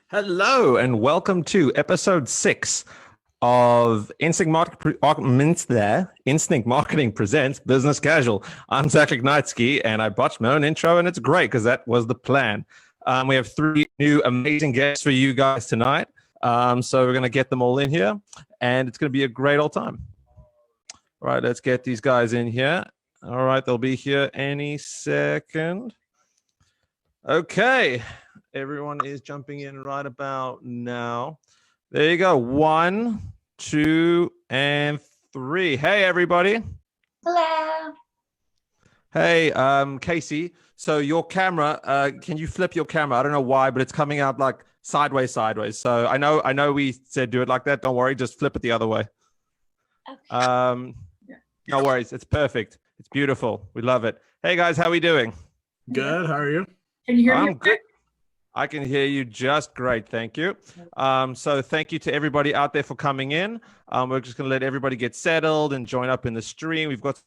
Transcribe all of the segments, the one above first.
Hello and welcome to episode 6 of Instinct Marketing Presents Business Casual. I'm Zach Ignitsky and I botched my own intro and it's great because that was the plan. We have 3 new amazing guests for you guys tonight. So we're going to get them all in here and it's going to be a great old time. All right, let's get these guys in here. All right, they'll be here any second. Okay. Everyone is jumping in right about now. There you go. 1, 2, and 3. Hey, everybody. Hello. Hey, Casey. So your camera, can you flip your camera? I don't know why, but it's coming out like sideways. So I know we said do it like that. Don't worry. Just flip it the other way. Okay. No worries. It's perfect. It's beautiful. We love it. Hey, guys. How are we doing? Good. How are you? Can you hear me? I'm good. I can hear you just great. Thank you. So thank you to everybody out there for coming in. We're just going to let everybody get settled and join up in the stream. We've got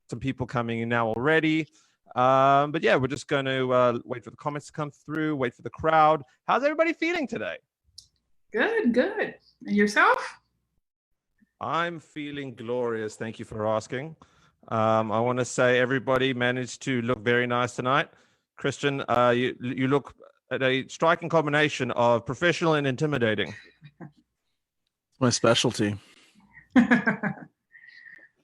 some people coming in now already. But yeah, we're just going to wait for the comments to come through, wait for the crowd. How's everybody feeling today? Good. And yourself? I'm feeling glorious. Thank you for asking. I want to say everybody managed to look very nice tonight. Christian, you look at a striking combination of professional and intimidating. My specialty.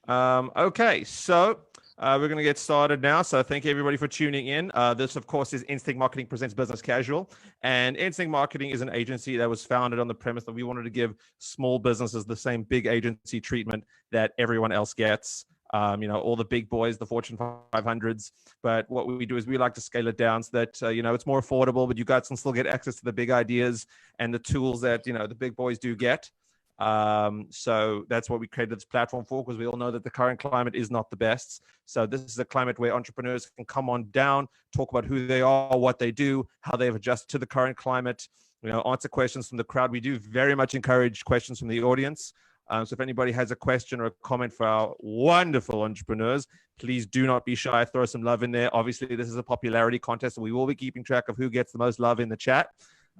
Okay, so we're going to get started now. So thank you everybody for tuning in. This, of course, is Instinct Marketing Presents Business Casual. And Instinct Marketing is an agency that was founded on the premise that we wanted to give small businesses the same big agency treatment that everyone else gets. All the big boys, the Fortune 500s. But what we do is we like to scale it down so that, it's more affordable, but you guys can still get access to the big ideas and the tools that, the big boys do get. So that's what we created this platform for, because we all know that the current climate is not the best. So this is a climate where entrepreneurs can come on down, talk about who they are, what they do, how they've adjusted to the current climate, answer questions from the crowd. We do very much encourage questions from the audience. So if anybody has a question or a comment for our wonderful entrepreneurs, please do not be shy. Throw some love in there. Obviously, this is a popularity contest, and we will be keeping track of who gets the most love in the chat.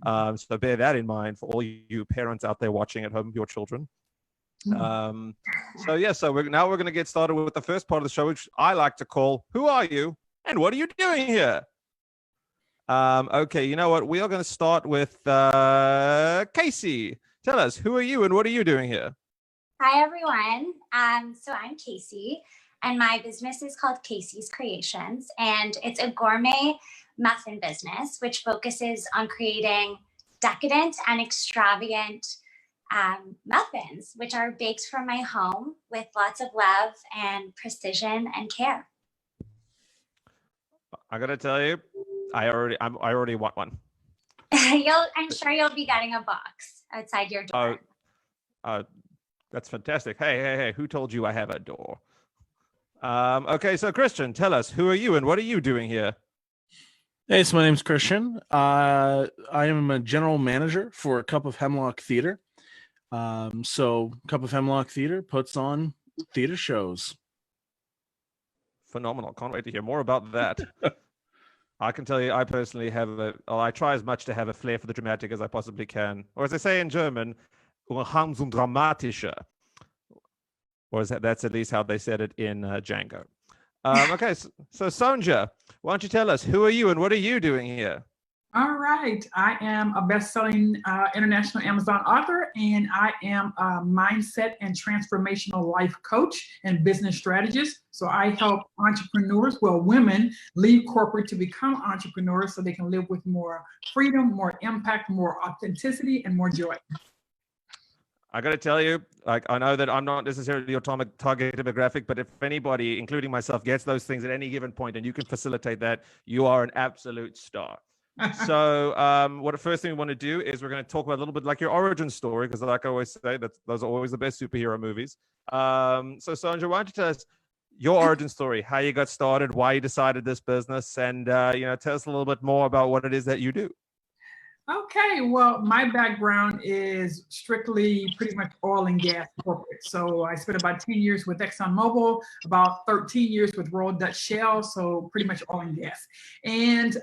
So bear that in mind for all you parents out there watching at home, your children. So we're going to get started with the first part of the show, which I like to call, Who Are You and What Are You Doing Here? Okay, you know what? We are going to start with Casey. Tell us, who are you and what are you doing here? Hi, everyone. So I'm Casey, and my business is called Casey's Creations, and it's a gourmet muffin business which focuses on creating decadent and extravagant muffins, which are baked from my home with lots of love and precision and care. I gotta tell you, I already want one. I'm sure you'll be getting a box outside your door. That's fantastic. Hey, who told you I have a door? Okay, so Christian, tell us, who are you and what are you doing here? Hey, so my name's Christian. I am a general manager for Cup of Hemlock Theater. So Cup of Hemlock Theater puts on theater shows. Phenomenal. Can't wait to hear more about that. I can tell you, I personally I try as much to have a flair for the dramatic as I possibly can. Or as they say in German, dramatischer. Or that's at least how they said it in Django. Okay, so Sonjia, why don't you tell us, who are you and what are you doing here? All right. I am a best-selling international Amazon author, and I am a mindset and transformational life coach and business strategist. So I help entrepreneurs, women, leave corporate to become entrepreneurs so they can live with more freedom, more impact, more authenticity, and more joy. I got to tell you, I know that I'm not necessarily your target demographic, but if anybody, including myself, gets those things at any given point and you can facilitate that, you are an absolute star. So what the first thing we want to do is we're going to talk about a little bit like your origin story, because like I always say, those are always the best superhero movies. So Sonjia, why don't you tell us your origin story, how you got started, why you decided this business, and tell us a little bit more about what it is that you do. Okay, well, my background is strictly pretty much oil and gas corporate. So I spent about 10 years with ExxonMobil, about 13 years with Royal Dutch Shell, so pretty much oil and gas. And,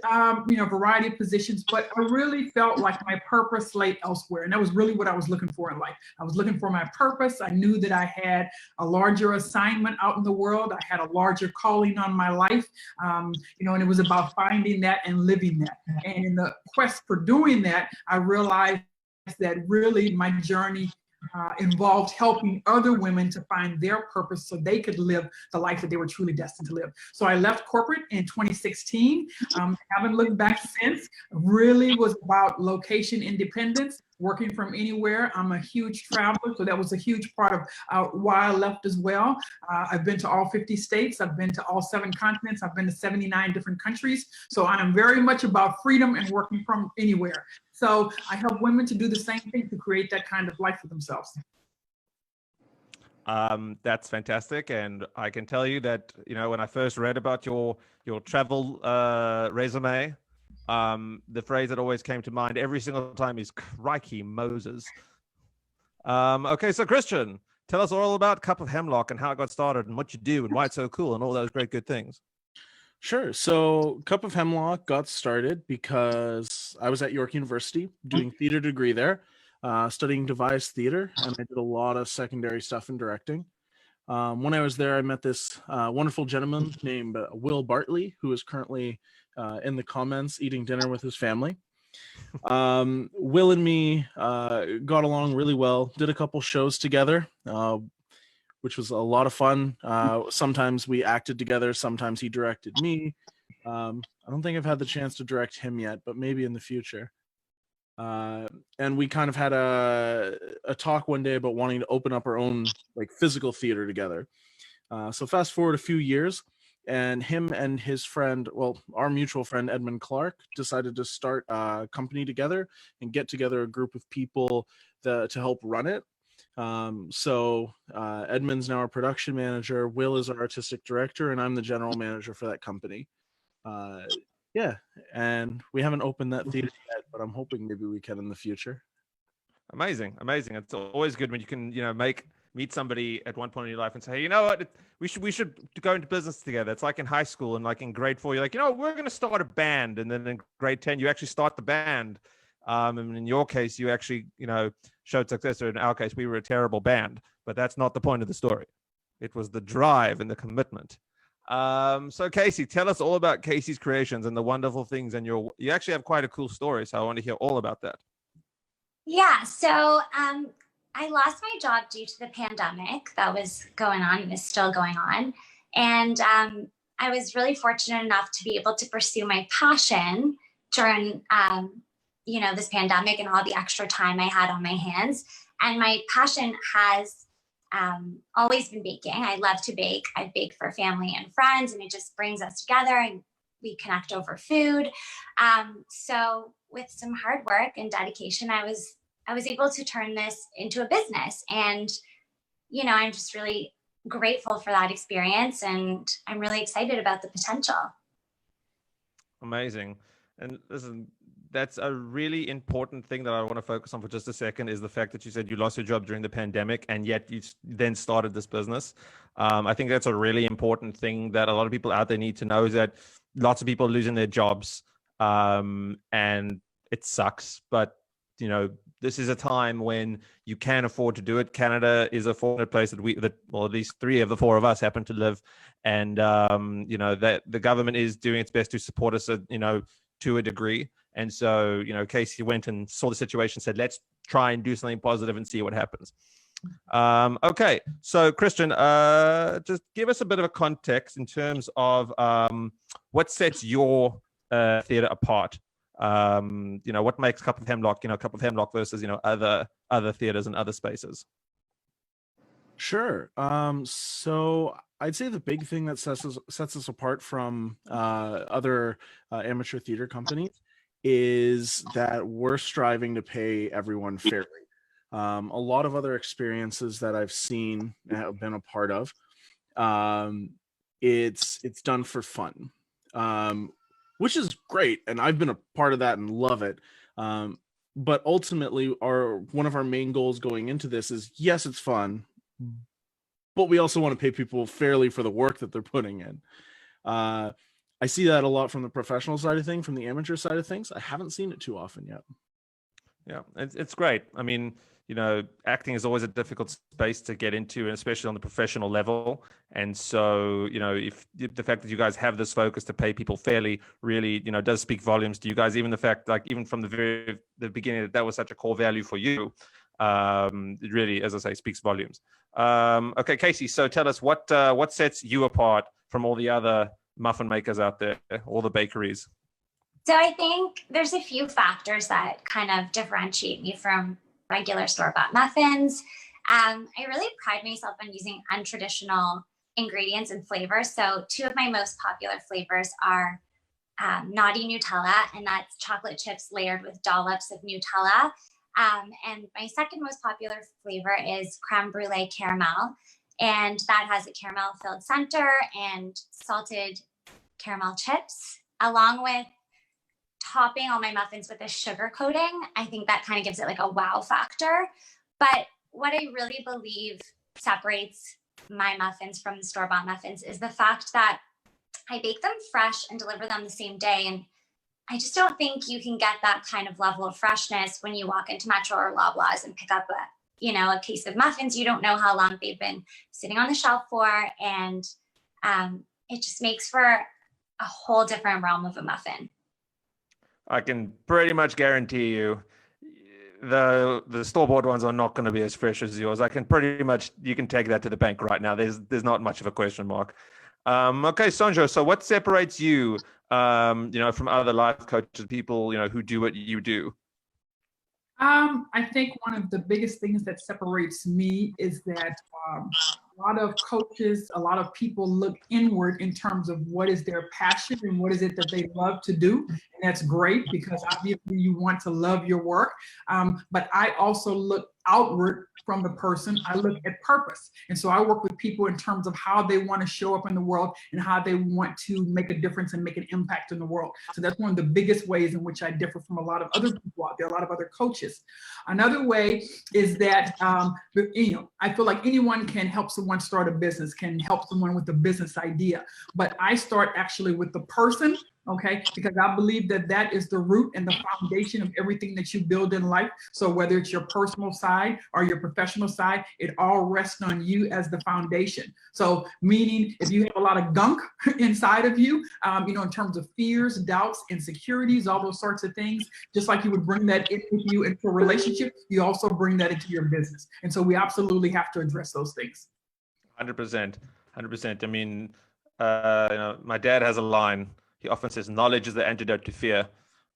variety of positions, but I really felt like my purpose lay elsewhere. And that was really what I was looking for in life. I was looking for my purpose. I knew that I had a larger assignment out in the world. I had a larger calling on my life, and it was about finding that and living that. And in the quest for doing that, I realized that really my journey involved helping other women to find their purpose so they could live the life that they were truly destined to live. So I left corporate in 2016. Haven't looked back since. Really was about location independence, working from anywhere. I'm a huge traveler, so that was a huge part of why I left as well. I've been to all 50 states. I've been to all 7 continents. I've been to 79 different countries. So I am very much about freedom and working from anywhere. So I help women to do the same thing, to create that kind of life for themselves. That's fantastic. And I can tell you that, when I first read about your travel resume, the phrase that always came to mind every single time is "Crikey Moses." Okay, so Christian, tell us all about Cup of Hemlock and how it got started and what you do and why it's so cool and all those great good things. Sure. So Cup of Hemlock got started because I was at York University doing theater degree there, studying devised theater, and I did a lot of secondary stuff in directing. When I was there, I met this wonderful gentleman named Will Bartley, who is currently in the comments eating dinner with his family. Will and me got along really well, did a couple shows together, which was a lot of fun. Sometimes we acted together, sometimes he directed me. I don't think I've had the chance to direct him yet, but maybe in the future. And we kind of had a talk one day about wanting to open up our own physical theater together. So fast forward a few years, and him and his friend, our mutual friend Edmund Clark, decided to start a company together and get together a group of people to help run it. So Edmund's now our production manager, Will is our artistic director, and I'm the general manager for that company. Yeah, and we haven't opened that theater yet, but I'm hoping maybe we can in the future. Amazing. It's always good when you can, meet somebody at one point in your life and say, hey, you know what, we should go into business together. It's like in high school and like in grade 4, you're like, we're going to start a band, and then in grade 10 you actually start the band. And in your case, you actually, showed success. Or in our case, we were a terrible band, but that's not the point of the story. It was the drive and the commitment. So Casey, tell us all about Casey's Creations and the wonderful things. And you actually have quite a cool story, so I want to hear all about that. Yeah, so I lost my job due to the pandemic that was going on and is still going on. And I was really fortunate enough to be able to pursue my passion during, this pandemic and all the extra time I had on my hands. And my passion has always been baking. I love to bake. I bake for family and friends, and it just brings us together and we connect over food. So with some hard work and dedication, I was able to turn this into a business. And, I'm just really grateful for that experience, and I'm really excited about the potential. Amazing. And listen, that's a really important thing that I want to focus on for just a second, is the fact that you said you lost your job during the pandemic and yet you then started this business. I think that's a really important thing that a lot of people out there need to know, is that lots of people are losing their jobs, and it sucks. But, this is a time when you can afford to do it. Canada is a fortunate place that at least 3 of the 4 of us happen to live. And, that the government is doing its best to support us, to a degree. And so, Casey went and saw the situation, said, let's try and do something positive and see what happens. Okay. So Christian, just give us a bit of a context in terms of what sets your theater apart. What makes Cup of Hemlock, Cup of Hemlock versus, other theaters and other spaces? Sure. So I'd say the big thing that sets us apart from other amateur theater companies is that we're striving to pay everyone fairly. A lot of other experiences that I've seen and have been a part of, it's done for fun, which is great, and I've been a part of that and love it. But ultimately, one of our main goals going into this is, yes, it's fun, but we also want to pay people fairly for the work that they're putting in. I see that a lot from the professional side of things, from the amateur side of things. I haven't seen it too often yet. Yeah, it's great. I mean, acting is always a difficult space to get into, and especially on the professional level. And so, if the fact that you guys have this focus to pay people fairly really, does speak volumes to you guys. Even the fact, like, even from the beginning, that was such a core value for you, it really, as I say, speaks volumes. Okay, Casey, so tell us what sets you apart from all the other muffin makers out there, all the bakeries. So I think there's a few factors that kind of differentiate me from regular store-bought muffins. I really pride myself on using untraditional ingredients and flavors. So two of my most popular flavors are Naughty Nutella, and that's chocolate chips layered with dollops of Nutella. And my second most popular flavor is creme brulee caramel, and that has a caramel-filled center and salted caramel chips, along with topping all my muffins with a sugar coating. I think that kind of gives it like a wow factor. But what I really believe separates my muffins from the store-bought muffins is the fact that I bake them fresh and deliver them the same day. And I just don't think you can get that kind of level of freshness when you walk into Metro or Loblaws and pick up a case of muffins. You don't know how long they've been sitting on the shelf for. And it just makes for a whole different realm of a muffin. I can pretty much guarantee you the store-bought ones are not going to be as fresh as yours. You can take that to the bank right now. There's not much of a question mark. Okay, Sonjia, so what separates you, from other life coaches, people, who do what you do? I think one of the biggest things that separates me is that a lot of coaches, a lot of people look inward in terms of what is their passion and what is it that they love to do. And that's great, because obviously you want to love your work. But I also look outward from the person. I look at purpose. And so I work with people in terms of how they want to show up in the world and how they want to make a difference and make an impact in the world. So that's one of the biggest ways in which I differ from a lot of other people out there, a lot of other coaches. Another way is that, I feel like anyone can help someone start a business, can help someone with a business idea. But I start actually with the person. Okay, because I believe that is the root and the foundation of everything that you build in life. So whether it's your personal side or your professional side, it all rests on you as the foundation. So meaning, if you have a lot of gunk inside of you, in terms of fears, doubts, insecurities, all those sorts of things, just like you would bring that in with you into a relationship, you also bring that into your business. And so we absolutely have to address those things. 100%. I mean, my dad has a line. He often says, knowledge is the antidote to fear.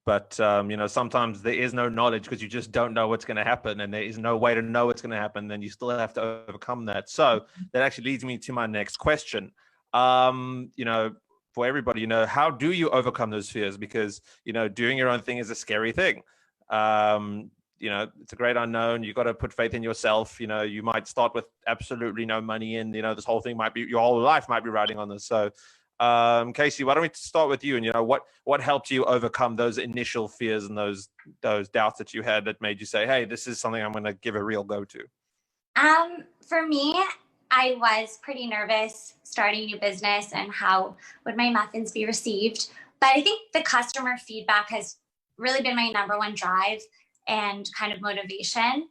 But, sometimes there is no knowledge because you just don't know what's going to happen, and there is no way to know what's going to happen. Then you still have to overcome that. So that actually leads me to my next question. For everybody, how do you overcome those fears? Because, doing your own thing is a scary thing. It's a great unknown. You got to put faith in yourself. You might start with absolutely no money in, this whole thing your whole life might be riding on this. So, Casey, why don't we start with you? And what helped you overcome those initial fears and those doubts that you had that made you say, hey, this is something I'm going to give a real go to? For me, I was pretty nervous starting a new business and how would my muffins be received. But I think the customer feedback has really been my number one drive and kind of motivation.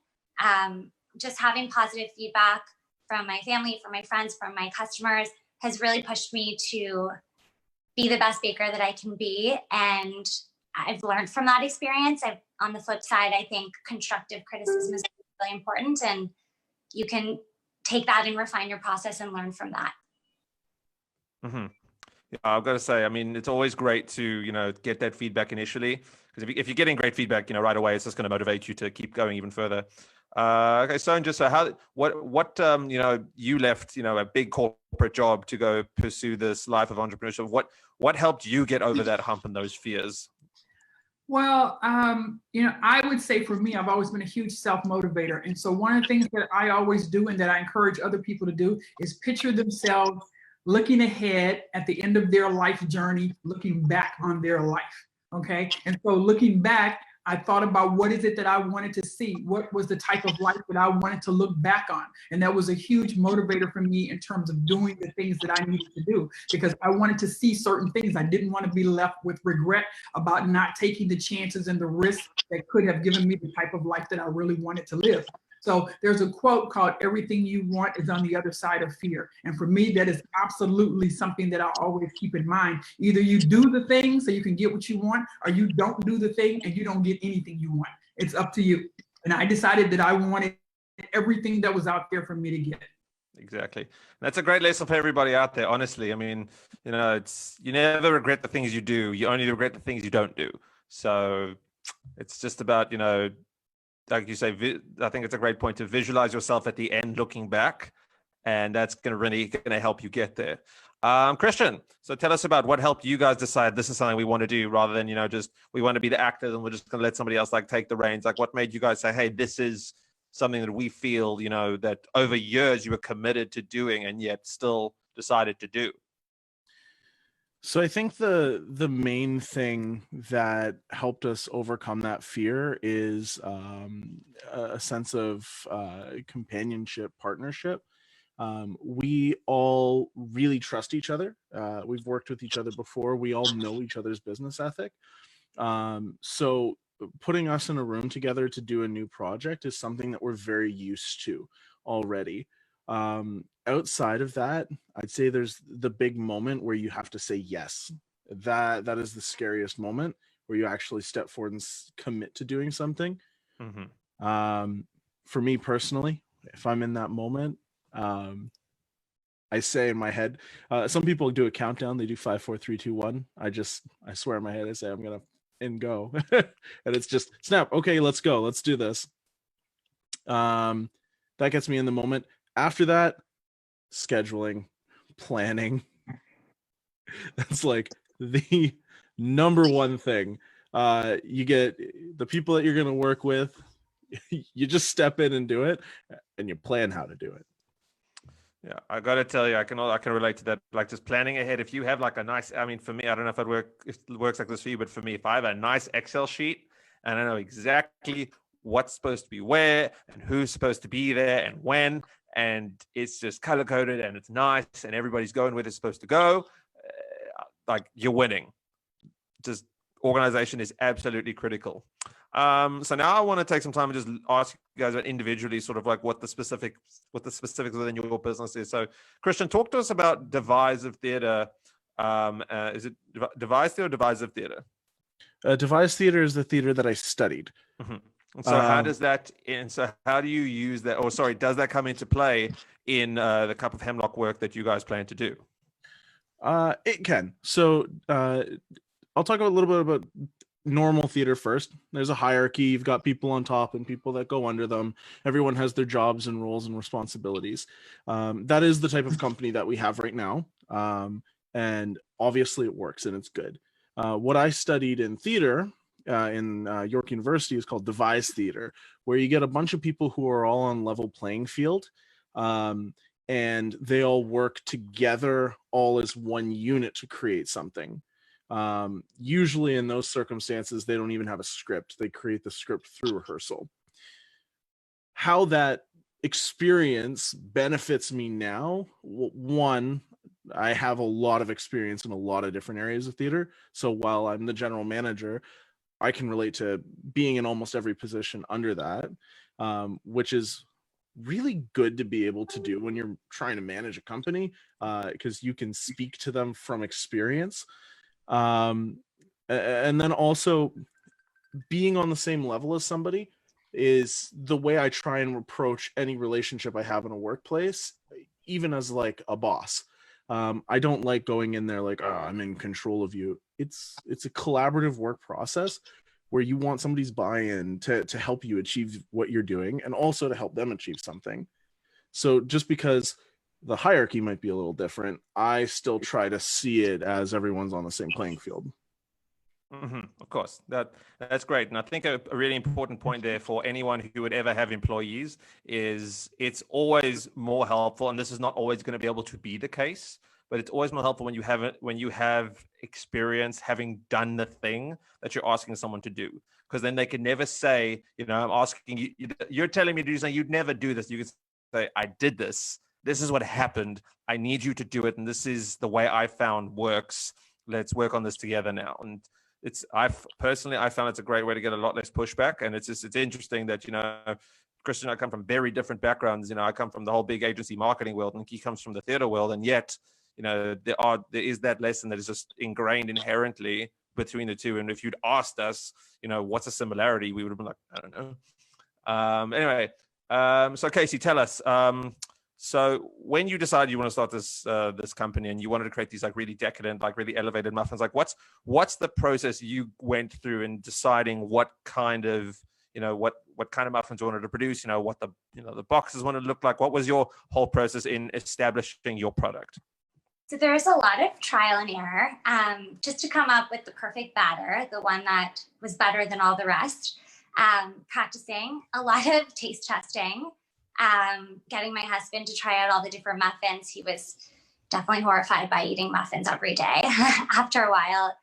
Just having positive feedback from my family, from my friends, from my customers has really pushed me to be the best baker that I can be. And I've learned from that experience. On the flip side, I think constructive criticism is really important, and you can take that and refine your process and learn from that. Mm-hmm. Yeah, I've got to say, I mean, it's always great to, get that feedback initially, because if you're getting great feedback, right away, it's just going to motivate you to keep going even further. Okay, Sonjia, so you left, a big corporate job to go pursue this life of entrepreneurship. What helped you get over that hump and those fears? Well, I would say for me, I've always been a huge self-motivator. And so one of the things that I always do and that I encourage other people to do is picture themselves looking ahead at the end of their life journey, looking back on their life. Okay. And so looking back, I thought about what is it that I wanted to see? What was the type of life that I wanted to look back on? And that was a huge motivator for me in terms of doing the things that I needed to do, because I wanted to see certain things. I didn't want to be left with regret about not taking the chances and the risks that could have given me the type of life that I really wanted to live. So there's a quote called, "Everything you want is on the other side of fear." And for me, that is absolutely something that I always keep in mind. Either you do the thing so you can get what you want, or you don't do the thing and you don't get anything you want. It's up to you. And I decided that I wanted everything that was out there for me to get. Exactly. That's a great lesson for everybody out there, honestly. I mean, you know, you never regret the things you do. You only regret the things you don't do. So it's just about, you know, like you say, I think it's a great point to visualize yourself at the end looking back, and that's really going to help you get there. Christian, so tell us about what helped you guys decide this is something we want to do, rather than, you know, just we want to be the actors and we're just going to let somebody else like take the reins. Like, what made you guys say, hey, this is something that we feel, you know, that over years you were committed to doing and yet still decided to do? So I think the main thing that helped us overcome that fear is a sense of companionship, partnership. We all really trust each other. We've worked with each other before. We all know each other's business ethic. So putting us in a room together to do a new project is something that we're very used to already. Outside of that, I'd say there's the big moment where you have to say yes. That is the scariest moment, where you actually step forward and commit to doing something. Mm-hmm. For me personally, if I'm in that moment, I say in my head, some people do a countdown. They do 5, 4, 3, 2, 1. I swear in my head, I say, I'm going to and go. And it's just snap. Okay, let's go. Let's do this. That gets me in the moment. After that, scheduling, planning. That's like the number one thing. You get the people that you're going to work with. You just step in and do it, and you plan how to do it. Yeah, I got to tell you, I can relate to that. Like, just planning ahead. If you have like a nice, I mean, for me, I don't know if it works like this for you, but for me, if I have a nice Excel sheet and I know exactly what's supposed to be where and who's supposed to be there and when, and it's just color coded and it's nice and everybody's going where they're supposed to go, like, you're winning. Just organization is absolutely critical. So now I want to take some time and just ask you guys about individually, sort of like what the specifics within your business is. So Christian, talk to us about divisive theater. Is it devised theater or divisive theater? Devised theater is the theater that I studied. Mm-hmm. And so how do you use that, or sorry, does that come into play in the Cup of Hemlock work that you guys plan to do? It can. So I'll talk a little bit about normal theater first. There's a hierarchy. You've got people on top and people that go under them. Everyone has their jobs and roles and responsibilities. That is the type of company that we have right now. And obviously it works and it's good. What I studied in theater in York University is called devised theater, where you get a bunch of people who are all on level playing field. And they all work together all as one unit to create something. Usually in those circumstances, they don't even have a script. They create the script through rehearsal. How that experience benefits me now, one, I have a lot of experience in a lot of different areas of theater. So while I'm the general manager, I can relate to being in almost every position under that, which is really good to be able to do when you're trying to manage a company, because you can speak to them from experience. And then also being on the same level as somebody is the way I try and approach any relationship I have in a workplace, even as like a boss. I don't like going in there like, oh, I'm in control of you. It's a collaborative work process where you want somebody's buy-in to help you achieve what you're doing and also to help them achieve something. So just because the hierarchy might be a little different, I still try to see it as everyone's on the same playing field. Mm-hmm. Of course, that's great. And I think a really important point there for anyone who would ever have employees is it's always more helpful, and this is not always going to be able to be the case, but it's always more helpful when you have it, when you have experience having done the thing that you're asking someone to do, because then they can never say, you know, I'm asking you, you're telling me to do something, you'd never do this. You can say, I did this. This is what happened. I need you to do it. And this is the way I found works. Let's work on this together now. And I found it's a great way to get a lot less pushback. And it's interesting that, you know, Christian and I come from very different backgrounds. You know, I come from the whole big agency marketing world, and he comes from the theater world. And yet, you know, there is that lesson that is just ingrained inherently between the two. And if you'd asked us, you know, what's a similarity, we would have been like, I don't know. Anyway, so Casey, tell us. So when you decided you want to start this company and you wanted to create these like really decadent, like really elevated muffins, like what's the process you went through in deciding what kind of, you know, what kind of muffins you wanted to produce, you know, what the boxes wanted to look like? What was your whole process in establishing your product? So there was a lot of trial and error just to come up with the perfect batter, the one that was better than all the rest. Practicing, a lot of taste testing, getting my husband to try out all the different muffins. He was definitely horrified by eating muffins every day. After a while,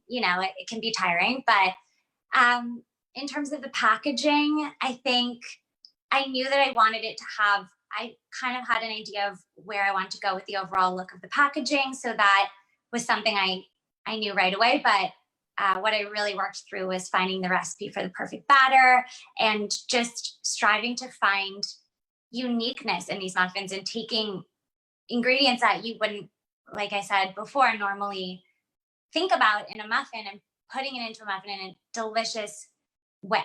you know, it can be tiring. But in terms of the packaging, I think I knew that I wanted it to have, I kind of had an idea of where I wanted to go with the overall look of the packaging. So that was something I knew right away. But what I really worked through was finding the recipe for the perfect batter and just striving to find uniqueness in these muffins and taking ingredients that you wouldn't, like I said before, normally think about in a muffin and putting it into a muffin in a delicious way.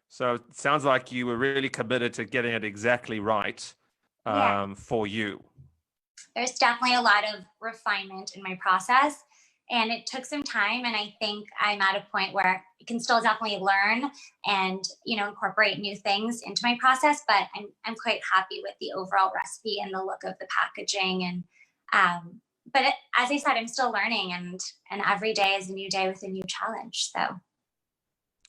So it sounds like you were really committed to getting it exactly right for you. There's definitely a lot of refinement in my process, and it took some time. And I think I'm at a point where I can still definitely learn and, you know, incorporate new things into my process. But I'm quite happy with the overall recipe and the look of the packaging. And as I said, I'm still learning, and every day is a new day with a new challenge. So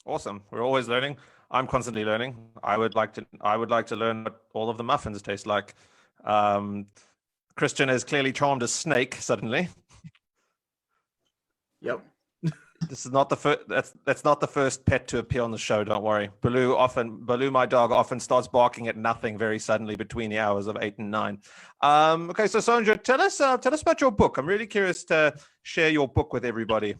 awesome. We're always learning. I'm constantly learning. I would like to learn what all of the muffins taste like. Christian has clearly charmed a snake suddenly. Yep. This is not the first. That's not the first pet to appear on the show. Don't worry. Baloo, my dog, often starts barking at nothing very suddenly between the hours of 8 and 9. Okay, so Sonjia, tell us about your book. I'm really curious to share your book with everybody.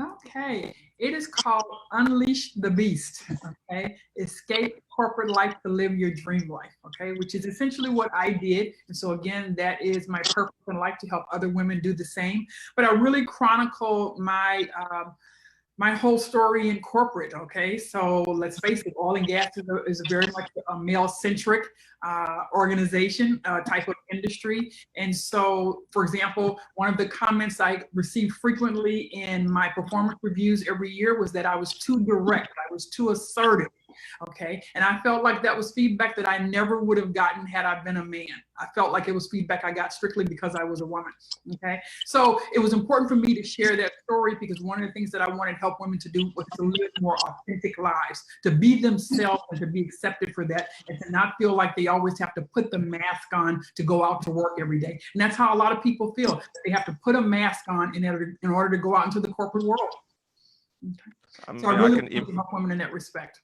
Okay, it is called Unleash the Beast, okay? Escape corporate life to live your dream life, okay? Which is essentially what I did. And so again, that is my purpose in life, to help other women do the same. But I really chronicle my my whole story in corporate, okay? So let's face it, oil and gas is very much a male-centric organization, type of industry. And so, for example, one of the comments I received frequently in my performance reviews every year was that I was too direct, I was too assertive. Okay. And I felt like that was feedback that I never would have gotten had I been a man. I felt like it was feedback I got strictly because I was a woman. Okay. So it was important for me to share that story, because one of the things that I wanted to help women to do was to live more authentic lives, to be themselves and to be accepted for that, and to not feel like they always have to put the mask on to go out to work every day. And that's how a lot of people feel, that they have to put a mask on in order to go out into the corporate world. Okay. So I really want to help women in that respect.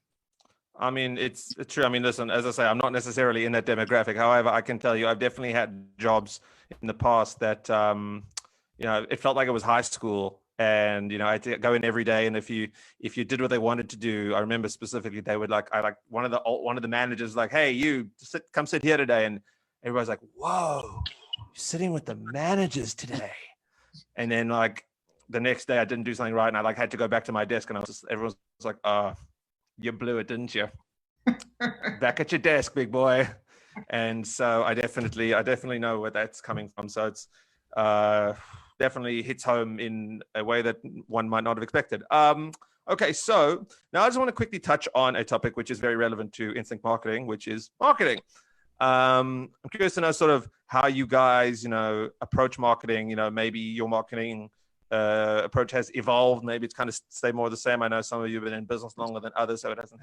I mean, it's true. I mean, listen, as I say, I'm not necessarily in that demographic. However, I can tell you, I've definitely had jobs in the past that, you know, it felt like it was high school, and, you know, I had to go in every day. And if you did what they wanted to do, I remember specifically, they would one of the managers like, hey, you come sit here today. And everybody's like, whoa, you're sitting with the managers today. And then like the next day I didn't do something right, and I like had to go back to my desk, and everyone was like, you blew it, didn't you? Back at your desk, big boy. And so I definitely know where that's coming from. So it's definitely hits home in a way that one might not have expected. Okay, so now I just want to quickly touch on a topic which is very relevant to instinct marketing, which is marketing. I'm curious to know sort of how you guys, you know, approach marketing. You know, maybe your marketing approach has evolved. Maybe it's kind of stayed more the same. I know some of you have been in business longer than others, so it hasn't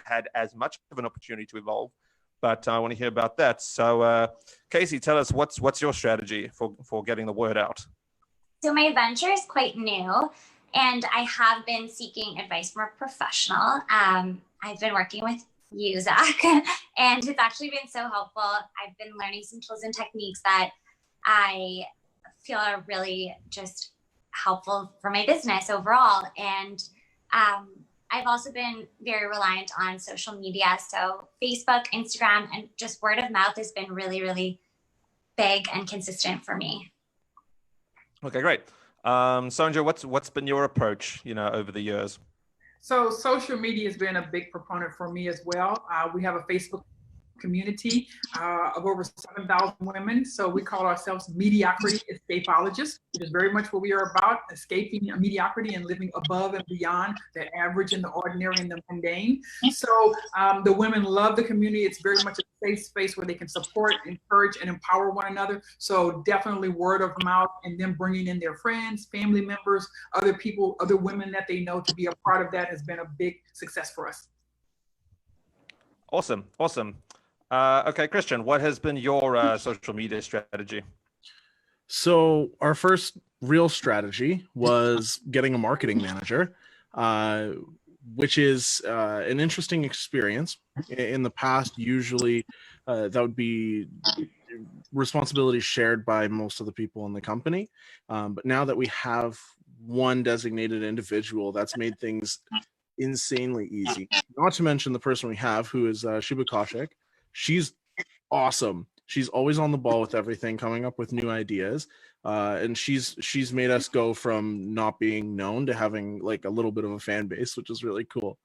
had as much of an opportunity to evolve. but I want to hear about that. So Casey, tell us what's your strategy for getting the word out? So my venture is quite new, and I have been seeking advice from a professional. I've been working with you, Zach, and it's actually been so helpful. I've been learning some tools and techniques that I feel are really just helpful for my business overall. And I've also been very reliant on social media. So Facebook, Instagram, and just word of mouth has been really, really big and consistent for me. Okay, great. Sonjia, what's been your approach, over the years? So social media has been a big proponent for me as well. We have a Facebook community of over 7,000 women. So we call ourselves mediocrity escapologists, which is very much what we are about, escaping mediocrity and living above and beyond the average and the ordinary and the mundane. So the women love the community. It's very much a safe space where they can support, encourage, and empower one another. So definitely word of mouth, and then bringing in their friends, family members, other people, other women that they know to be a part of that has been a big success for us. Awesome. Okay, Christian, what has been your social media strategy? So our first real strategy was getting a marketing manager, which is an interesting experience. In the past, usually that would be responsibility shared by most of the people in the company. But now that we have one designated individual, that's made things insanely easy. Not to mention the person we have, who is Shubha Kaushik. She's awesome. She's always on the ball with everything, coming up with new ideas. And she's made us go from not being known to having like a little bit of a fan base, which is really cool.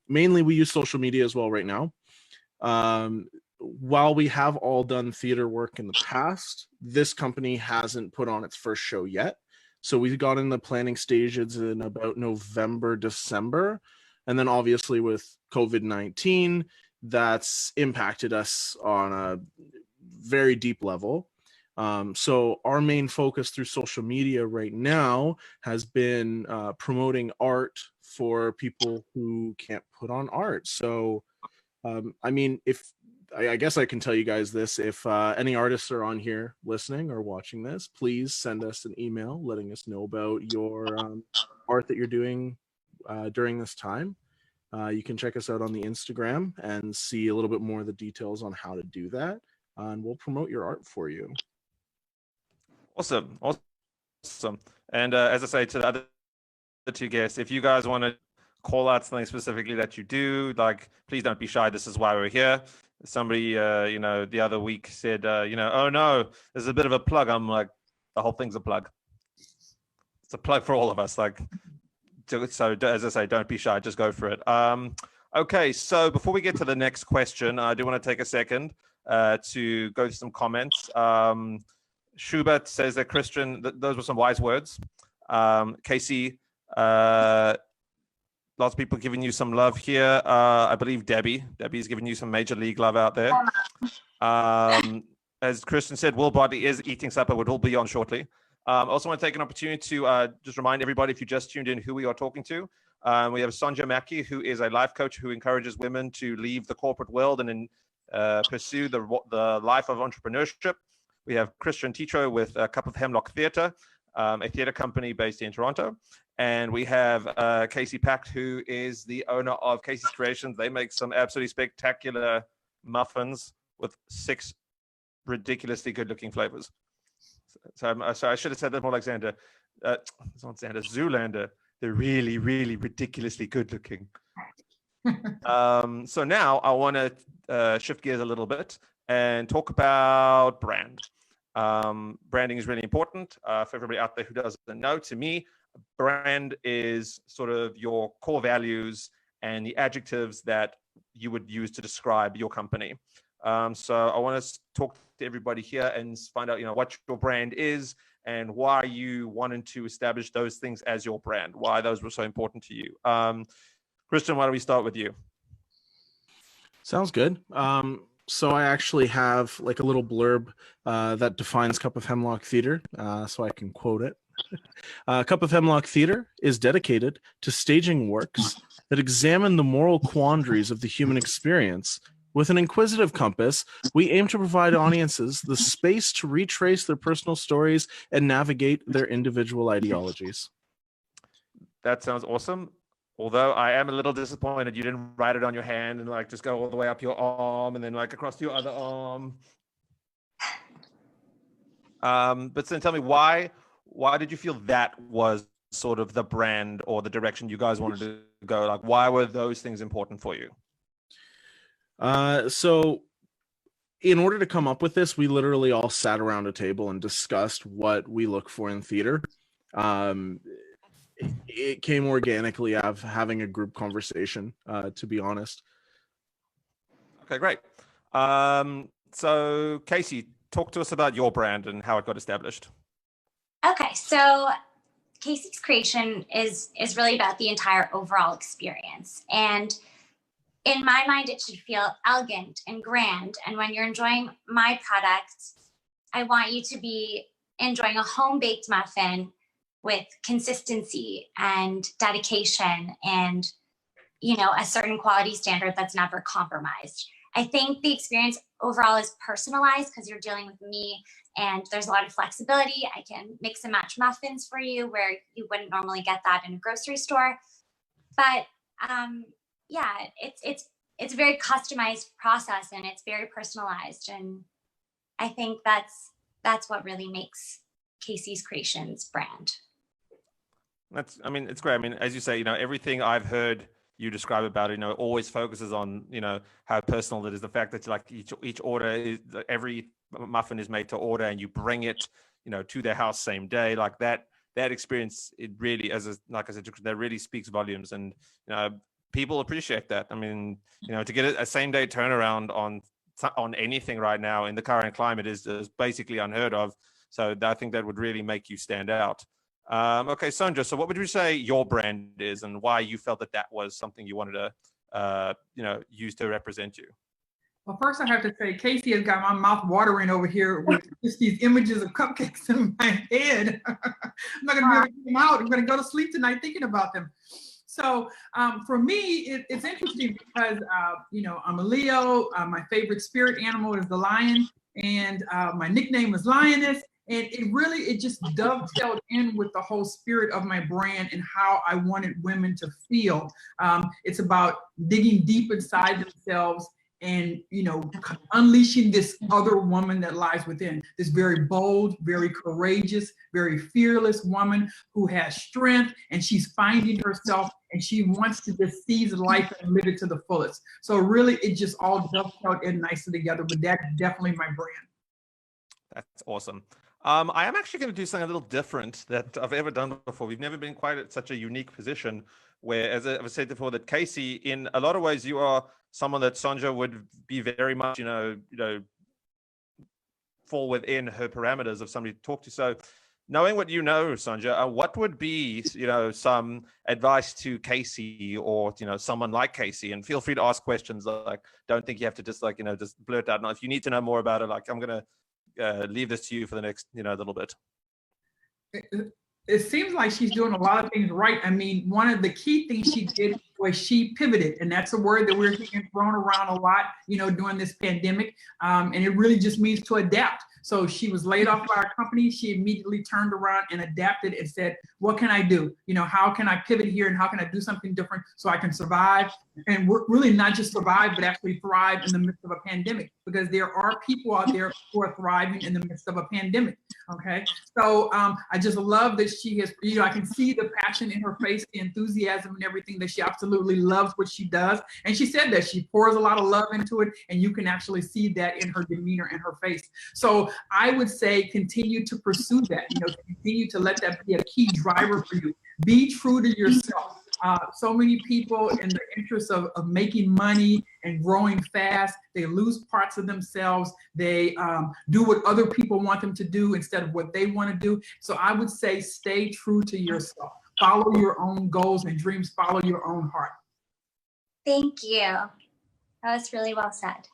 Mainly we use social media as well right now. While we have all done theater work in the past, this company hasn't put on its first show yet. So we got in the planning stages in about November, December. And then obviously with COVID-19, that's impacted us on a very deep level. So our main focus through social media right now has been promoting art for people who can't put on art. So, I mean, I guess I can tell you guys this, if any artists are on here listening or watching this, please send us an email letting us know about your art that you're doing during this time. You can check us out on the Instagram and see a little bit more of the details on how to do that. And we'll promote your art for you. Awesome. And as I say to the other two guests, if you guys want to call out something specifically that you do, like, please don't be shy. This is why we're here. Somebody, the other week said, oh no, there's a bit of a plug. I'm like, the whole thing's a plug. It's a plug for all of us. Like, so as I say, don't be shy, just go for it. Okay, so before we get to the next question, I do want to take a second to go through some comments. Schubert says that Christian, those were some wise words. Casey, lots of people giving you some love here. I believe Debbie's giving you some major league love out there. As Christian said, Will Bodley is eating supper, which will be on shortly. I also want to take an opportunity to just remind everybody, if you just tuned in, who we are talking to. We have Sonjia Mackey, who is a life coach who encourages women to leave the corporate world and pursue the life of entrepreneurship. We have Christian Teatro with a Cup of Hemlock Theatre, a theatre company based in Toronto. And we have Casey Pacht, who is the owner of Casey's Creations. They make some absolutely spectacular muffins with 6 ridiculously good-looking flavors. So I should have said that more like Xander. It's not Xander, Zoolander. They're really, really ridiculously good-looking. So now I want to shift gears a little bit and talk about brand. Branding is really important for everybody out there who doesn't know. To me, brand is sort of your core values and the adjectives that you would use to describe your company. So I want to talk to everybody here and find out, what your brand is and why you wanted to establish those things as your brand, why those were so important to you. Christian, why don't we start with you? Sounds good. So I actually have like a little blurb that defines Cup of Hemlock Theater, so I can quote it. Cup of Hemlock Theater is dedicated to staging works that examine the moral quandaries of the human experience With an inquisitive compass, we aim to provide audiences the space to retrace their personal stories and navigate their individual ideologies. That sounds awesome. Although I am a little disappointed you didn't write it on your hand and like just go all the way up your arm and then like across your other arm. But then tell me why did you feel that was sort of the brand or the direction you guys wanted to go? Like, why were those things important for you? So in order to come up with this, we literally all sat around a table and discussed what we look for in theater. It came organically out of having a group conversation, to be honest. Okay, great. So Casey, talk to us about your brand and how it got established. Okay, so Casey's creation is really about the entire overall experience. And in my mind, it should feel elegant and grand. And when you're enjoying my product, I want you to be enjoying a home-baked muffin with consistency and dedication and, you know, a certain quality standard that's never compromised. I think the experience overall is personalized because you're dealing with me and there's a lot of flexibility. I can mix and match muffins for you where you wouldn't normally get that in a grocery store. But yeah, it's a very customized process and it's very personalized. And I think that's what really makes Casey's Creations brand. I mean, it's great. I mean, as you say, you know, everything I've heard you describe about it, you know, always focuses on, you know, how personal it is. The fact that like each order is, every muffin is made to order and you bring it, you know, to their house same day, like that experience, it really, like I said, that really speaks volumes. And, you know, people appreciate that. I mean, you know, to get a same day turnaround on anything right now in the current climate is basically unheard of. So I think that would really make you stand out. Okay, Sonjia, so what would you say your brand is and why you felt that was something you wanted to, you know, use to represent you? Well, first I have to say, Casey has got my mouth watering over here with just these images of cupcakes in my head. I'm not going to be able to get them out. I'm going to go to sleep tonight thinking about them. So for me, it's interesting because, you know, I'm a Leo. My favorite spirit animal is the lion. And my nickname is Lioness. And it just dovetailed in with the whole spirit of my brand and how I wanted women to feel. It's about digging deep inside themselves and, you know, unleashing this other woman that lies within, this very bold, very courageous, very fearless woman who has strength and she's finding herself and she wants to just seize life and live it to the fullest. So really, it just all dovetailed in nicely together, but that's definitely my brand. That's awesome. I am actually going to do something a little different that I've ever done before. We've never been quite at such a unique position where, as I've said before, that Casey, in a lot of ways, you are someone that Sonjia would be very much, you know, fall within her parameters of somebody to talk to. So knowing what you know, Sonjia, what would be, you know, some advice to Casey or, you know, someone like Casey? And feel free to ask questions. Like, don't think you have to just like, you know, just blurt out. Now, if you need to know more about it, like I'm going to leave this to you for the next, you know, little bit. It seems like she's doing a lot of things right. I mean, one of the key things she did was she pivoted, and that's a word that we're hearing thrown around a lot, you know, during this pandemic. And it really just means to adapt. So she was laid off by our company. She immediately turned around and adapted and said, what can I do? You know, how can I pivot here and how can I do something different so I can survive? And we're really not just survive, but actually thrive in the midst of a pandemic, because there are people out there who are thriving in the midst of a pandemic. Okay. So I just love that she has, you know, I can see the passion in her face, the enthusiasm and everything, that she absolutely loves what she does. And she said that she pours a lot of love into it, and you can actually see that in her demeanor and her face. So I would say continue to pursue that, you know, continue to let that be a key driver for you. Be true to yourself. So many people, in the interest of making money and growing fast, they lose parts of themselves. They do what other people want them to do instead of what they want to do. So I would say stay true to yourself. Follow your own goals and dreams. Follow your own heart. Thank you. That was really well said.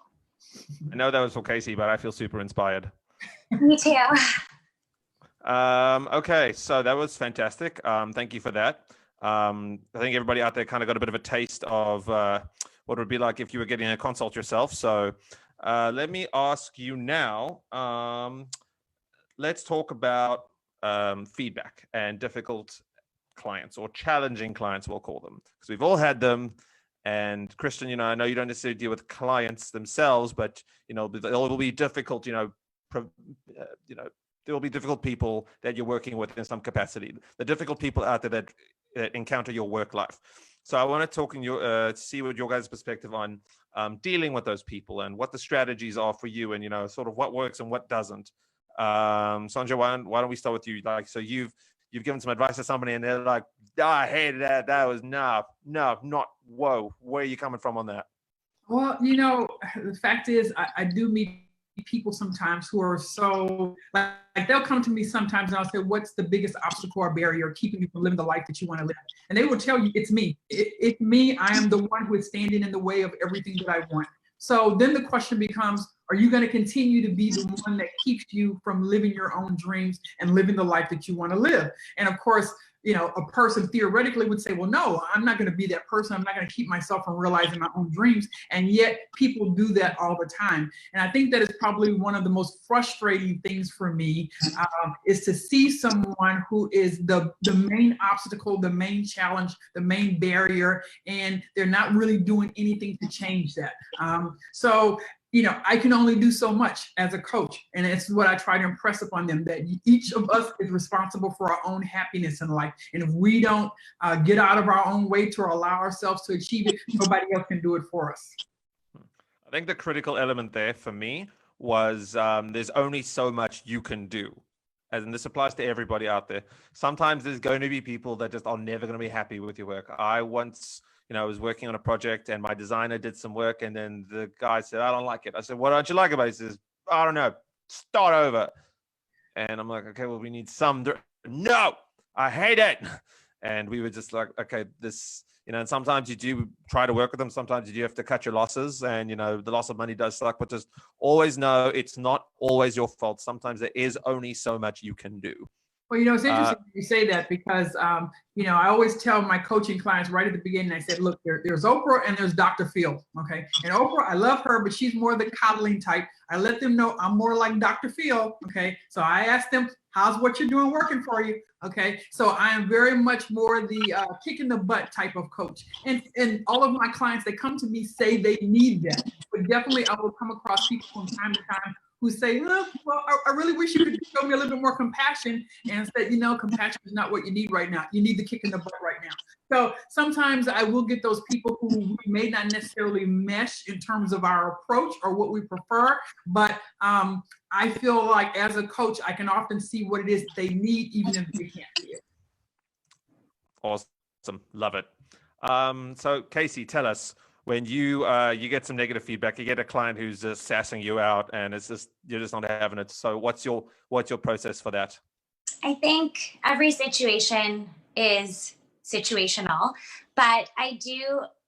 I know that was for Casey, but I feel super inspired. Me too. Okay, so that was fantastic. Thank you for that. I think everybody out there kind of got a bit of a taste of what it would be like if you were getting a consult yourself. So let me ask you now, let's talk about feedback and difficult clients, or challenging clients, we'll call them, because we've all had them. And Christian, I know you don't necessarily deal with clients themselves, but there will be difficult, there will be difficult people that you're working with in some capacity. The difficult people out there that encounter your work life. So I want to talk see what your guys' perspective on dealing with those people and what the strategies are for you, and sort of what works and what doesn't. Sonjia, why don't we start with you? Like, so you've given some advice to somebody and they're like, I hated that. That was not, whoa. Where are you coming from on that? Well, the fact is I do meet people sometimes who are so like they'll come to me sometimes and I'll say, what's the biggest obstacle or barrier keeping you from living the life that you want to live? And they will tell you, it's me. It's me. I am the one who is standing in the way of everything that I want. So then the question becomes, are you going to continue to be the one that keeps you from living your own dreams and living the life that you want to live? And of course, a person theoretically would say, well, no, I'm not going to be that person. I'm not going to keep myself from realizing my own dreams. And yet people do that all the time. And I think that is probably one of the most frustrating things for me, is to see someone who is the main obstacle, the main challenge, the main barrier, and they're not really doing anything to change that. I can only do so much as a coach. And it's what I try to impress upon them, that each of us is responsible for our own happiness in life. And if we don't get out of our own way to allow ourselves to achieve it, nobody else can do it for us. I think the critical element there for me was there's only so much you can do. And this applies to everybody out there. Sometimes there's going to be people that just are never going to be happy with your work. I once I was working on a project and my designer did some work and then the guy said, I don't like it. I said, what don't you like about it? He says, I don't know, start over. And I'm like, okay, well, we need no, I hate it. And we were just like, okay, this, and sometimes you do try to work with them. Sometimes you do have to cut your losses, and, the loss of money does suck, but just always know it's not always your fault. Sometimes there is only so much you can do. Well, it's interesting you say that because, I always tell my coaching clients right at the beginning, I said, look, there's Oprah and there's Dr. Phil, okay? And Oprah, I love her, but she's more the coddling type. I let them know I'm more like Dr. Phil, okay? So I ask them, how's what you're doing working for you, okay? So I am very much more the kick in the butt type of coach. And all of my clients, they come to me, say they need that. But definitely I will come across people from time to time who say, look, well, I really wish you could show me a little bit more compassion, and said, compassion is not what you need right now. You need the kick in the butt right now. So sometimes I will get those people who we may not necessarily mesh in terms of our approach or what we prefer, but I feel like as a coach, I can often see what it is they need, even if they can't see it. Awesome. Love it. So Casey, tell us, when you get some negative feedback, you get a client who's just sassing you out and you're just not having it. So what's your process for that? I think every situation is situational, but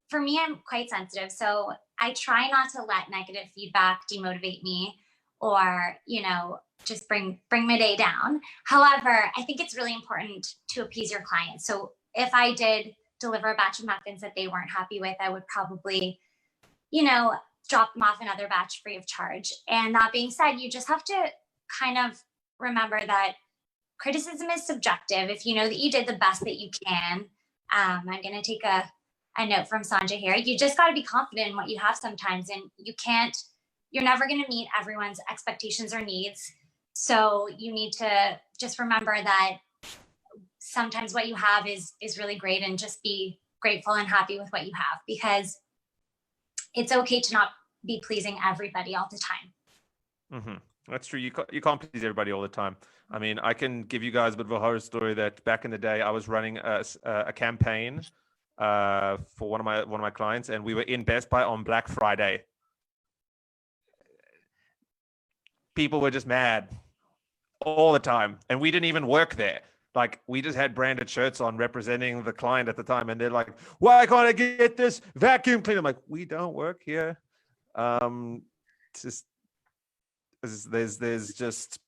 for me, I'm quite sensitive. So I try not to let negative feedback demotivate me or, just bring my day down. However, I think it's really important to appease your clients. So if I did deliver a batch of muffins that they weren't happy with, I would probably, drop them off another batch free of charge. And that being said, you just have to kind of remember that criticism is subjective. If you know that you did the best that you can, I'm going to take a note from Sonjia here. You just got to be confident in what you have sometimes, and you're never going to meet everyone's expectations or needs. So you need to just remember that sometimes what you have is really great, and just be grateful and happy with what you have, because it's okay to not be pleasing everybody all the time. Mm-hmm. That's true. You can't please everybody all the time. I mean, I can give you guys a bit of a horror story that back in the day, I was running a campaign for one of my clients, and we were in Best Buy on Black Friday. People were just mad all the time, and we didn't even work there. Like, we just had branded shirts on representing the client at the time, and they're like, why can't I get this vacuum cleaner? I'm like, we don't work here. There's just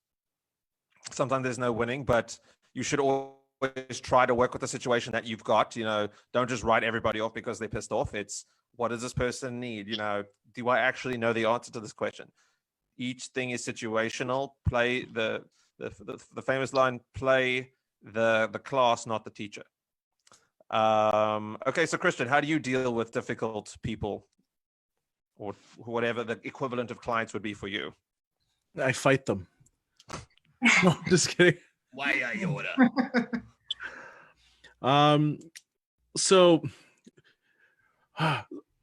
sometimes there's no winning, but you should always try to work with the situation that you've got. Don't just write everybody off because they're pissed off. It's what does this person need? You know, do I actually know the answer to this question? Each thing is situational. Play the famous line, play the class, not the teacher. Okay, so Christian, how do you deal with difficult people, or whatever the equivalent of clients would be for you? I fight them. No, just kidding. Why are you order? So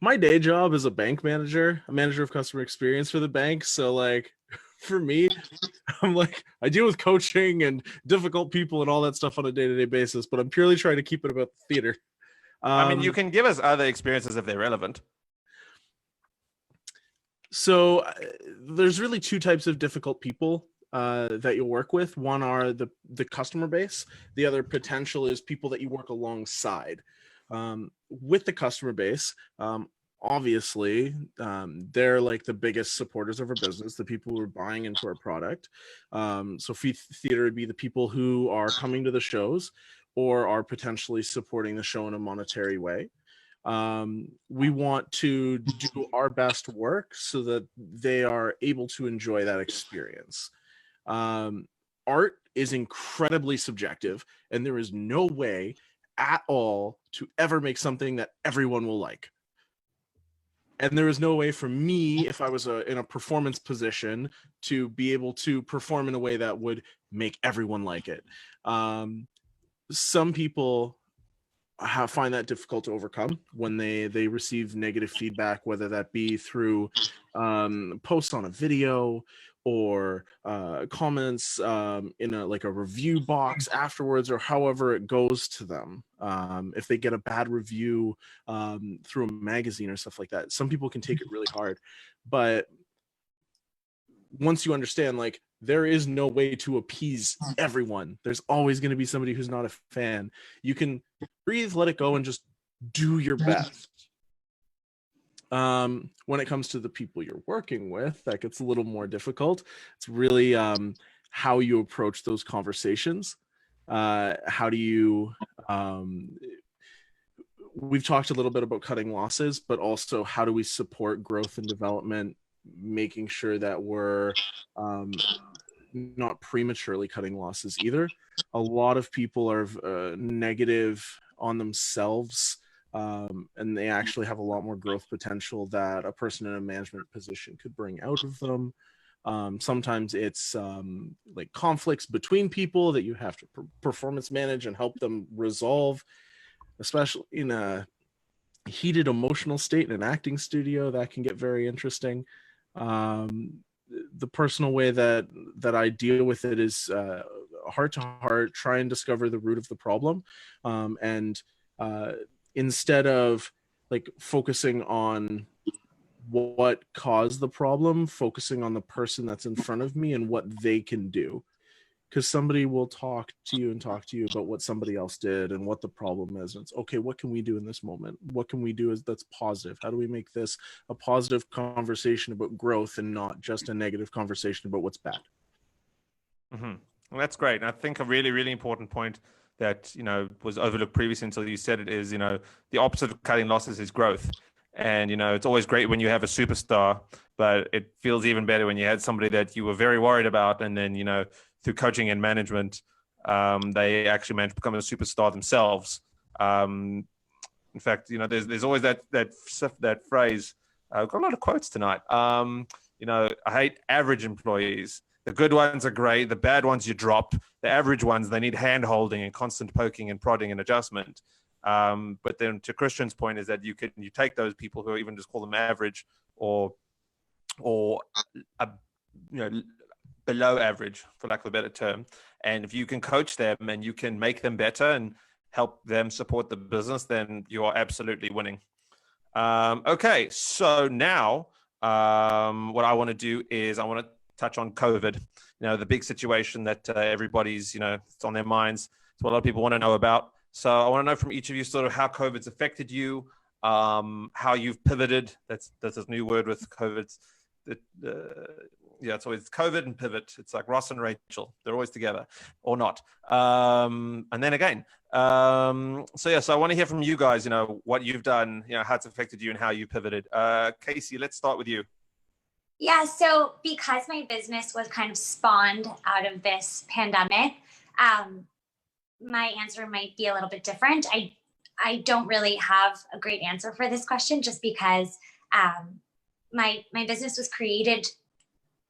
my day job is a bank manager, a manager of customer experience for the bank. So like for me, I'm like, I deal with coaching and difficult people and all that stuff on a day-to-day basis, but I'm purely trying to keep it about the theater. I mean, you can give us other experiences if they're relevant. So there's really two types of difficult people that you'll work with. One are the customer base. The other potential is people that you work alongside. With the customer base, obviously, they're like the biggest supporters of our business, the people who are buying into our product. So theater would be the people who are coming to the shows or are potentially supporting the show in a monetary way. We want to do our best work so that they are able to enjoy that experience. Art is incredibly subjective, and there is no way at all to ever make something that everyone will like. And there is no way for me, if I was in a performance position, to be able to perform in a way that would make everyone like it. Some people find that difficult to overcome when they receive negative feedback, whether that be through posts on a video or comments in a review box afterwards, or however it goes to them. If they get a bad review through a magazine or stuff like that, some people can take it really hard. But once you understand, like, there is no way to appease everyone. There's always going to be somebody who's not a fan. You can breathe, let it go, and just do your best. When it comes to the people you're working with, that gets a little more difficult. It's really how you approach those conversations. How do you we've talked a little bit about cutting losses, but also how do we support growth and development, making sure that we're not prematurely cutting losses either. A lot of people are negative on themselves, and they actually have a lot more growth potential that a person in a management position could bring out of them. Sometimes it's like conflicts between people that you have to performance manage and help them resolve, especially in a heated emotional state in an acting studio. That can get very interesting. The personal way that I deal with it is heart to heart, try and discover the root of the problem, and instead of like focusing on what caused the problem, focusing on the person that's in front of me and what they can do. Because somebody will talk to you about what somebody else did and what the problem is. And it's okay, what can we do in this moment? What can we do that's positive? How do we make this a positive conversation about growth and not just a negative conversation about what's bad? Mm-hmm. Well, that's great. And I think a really, really important point that, you know, was overlooked previously until you said it is, you know, the opposite of cutting losses is growth. And, you know, it's always great when you have a superstar, but it feels even better when you had somebody that you were very worried about. And then, you know, through coaching and management, they actually managed to become a superstar themselves. In fact, you know, there's always that phrase. I've got a lot of quotes tonight. You know, I hate average employees. The good ones are great. The bad ones you drop. The average ones, they need hand holding and constant poking and prodding and adjustment. But then to Christian's point is that you take those people who even just call them average or below average, for lack of a better term, and if you can coach them and you can make them better and help them support the business, then you are absolutely winning. Okay, so now what I want to do is I want to touch on COVID. You know, the big situation that everybody's, you know, it's on their minds. It's what a lot of people want to know about. So I want to know from each of you sort of how COVID's affected you, how you've pivoted. That's a new word with COVID. Yeah, it's always COVID and pivot. It's like Ross and Rachel. They're always together or not. And then again, So I want to hear from you guys, what you've done, how it's affected you and how you pivoted. Casey, let's start with you. Yeah, so because my business was kind of spawned out of this pandemic, my answer might be a little bit different. I don't really have a great answer for this question, just because my business was created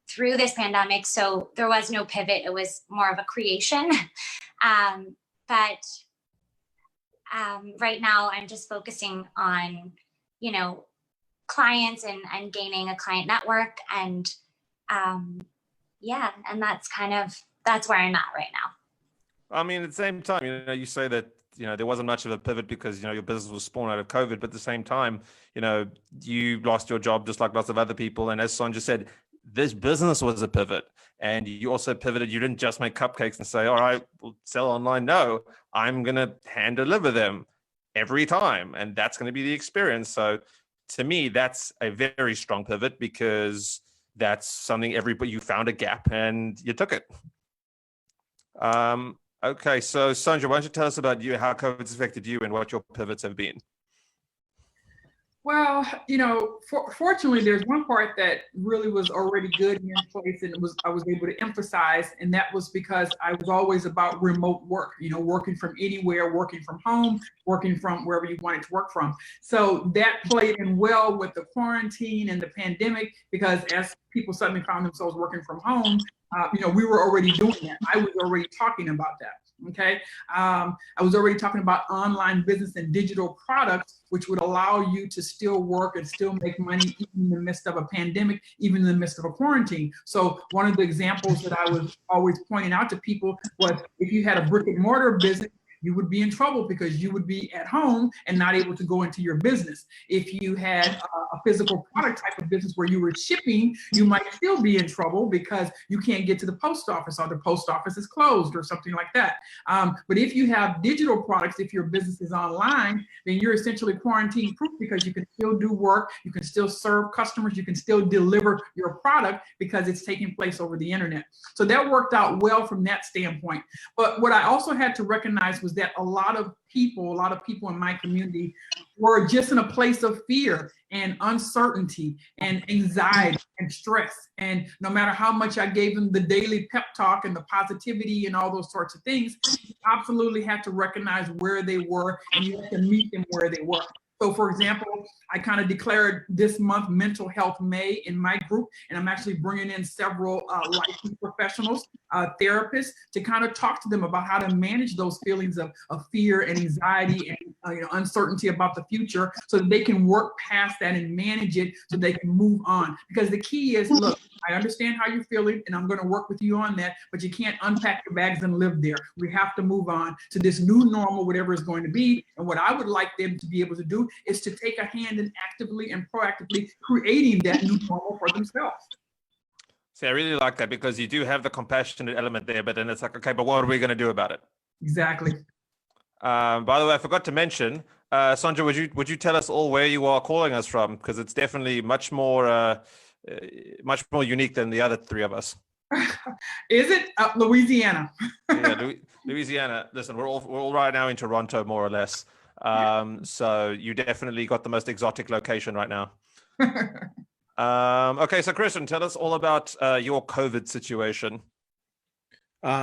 through this pandemic, so there was no pivot. It was more of a creation. But right now I'm just focusing on, clients and gaining a client network. And and that's where I'm at right now. I mean, at the same time, you say that, there wasn't much of a pivot because, your business was spawned out of COVID, but at the same time, you lost your job just like lots of other people. And as Sonjia said, this business was a pivot, and you also pivoted. You didn't just make cupcakes and say, all right, we'll sell online. No, I'm going to hand deliver them every time. And that's going to be the experience. So to me, that's a very strong pivot, because that's something you found a gap and you took it. Okay. So Sonjia, why don't you tell us about you, how COVID's affected you and what your pivots have been? Well, fortunately, there's one part that really was already good in place, and I was able to emphasize, and that was because I was always about remote work, working from anywhere, working from home, working from wherever you wanted to work from. So that played in well with the quarantine and the pandemic, because as people suddenly found themselves working from home, we were already doing that. I was already talking about that. Okay. I was already talking about online business and digital products, which would allow you to still work and still make money even in the midst of a pandemic, even in the midst of a quarantine. So one of the examples that I was always pointing out to people was, if you had a brick and mortar business, you would be in trouble because you would be at home and not able to go into your business. If you had a physical product type of business where you were shipping, you might still be in trouble because you can't get to the post office, or the post office is closed, or something like that. But if you have digital products, if your business is online, then you're essentially quarantine proof, because you can still do work, you can still serve customers, you can still deliver your product because it's taking place over the internet. So that worked out well from that standpoint. But what I also had to recognize was that a lot of people in my community were just in a place of fear and uncertainty and anxiety and stress. And no matter how much I gave them the daily pep talk and the positivity and all those sorts of things, you absolutely had to recognize where they were, and you had to meet them where they were. So for example, I kind of declared this month Mental Health May in my group, and I'm actually bringing in several licensed professionals, therapists, to kind of talk to them about how to manage those feelings of fear and anxiety and uncertainty about the future, so that they can work past that and manage it so they can move on. Because the key is, look, I understand how you're feeling, and I'm going to work with you on that, but you can't unpack your bags and live there. We have to move on to this new normal, whatever it's going to be. And what I would like them to be able to do is to take a hand in actively and proactively creating that new normal for themselves. See, I really like that, because you do have the compassionate element there, but then it's like, okay, but what are we going to do about it? Exactly. By the way, I forgot to mention, Sonjia, would you tell us all where you are calling us from? Because it's definitely much more unique than the other three of us. Is it Louisiana? Yeah, Louisiana. Listen, we're all right now in Toronto, more or less. So you definitely got the most exotic location right now. Okay, so Christian, tell us all about your COVID situation.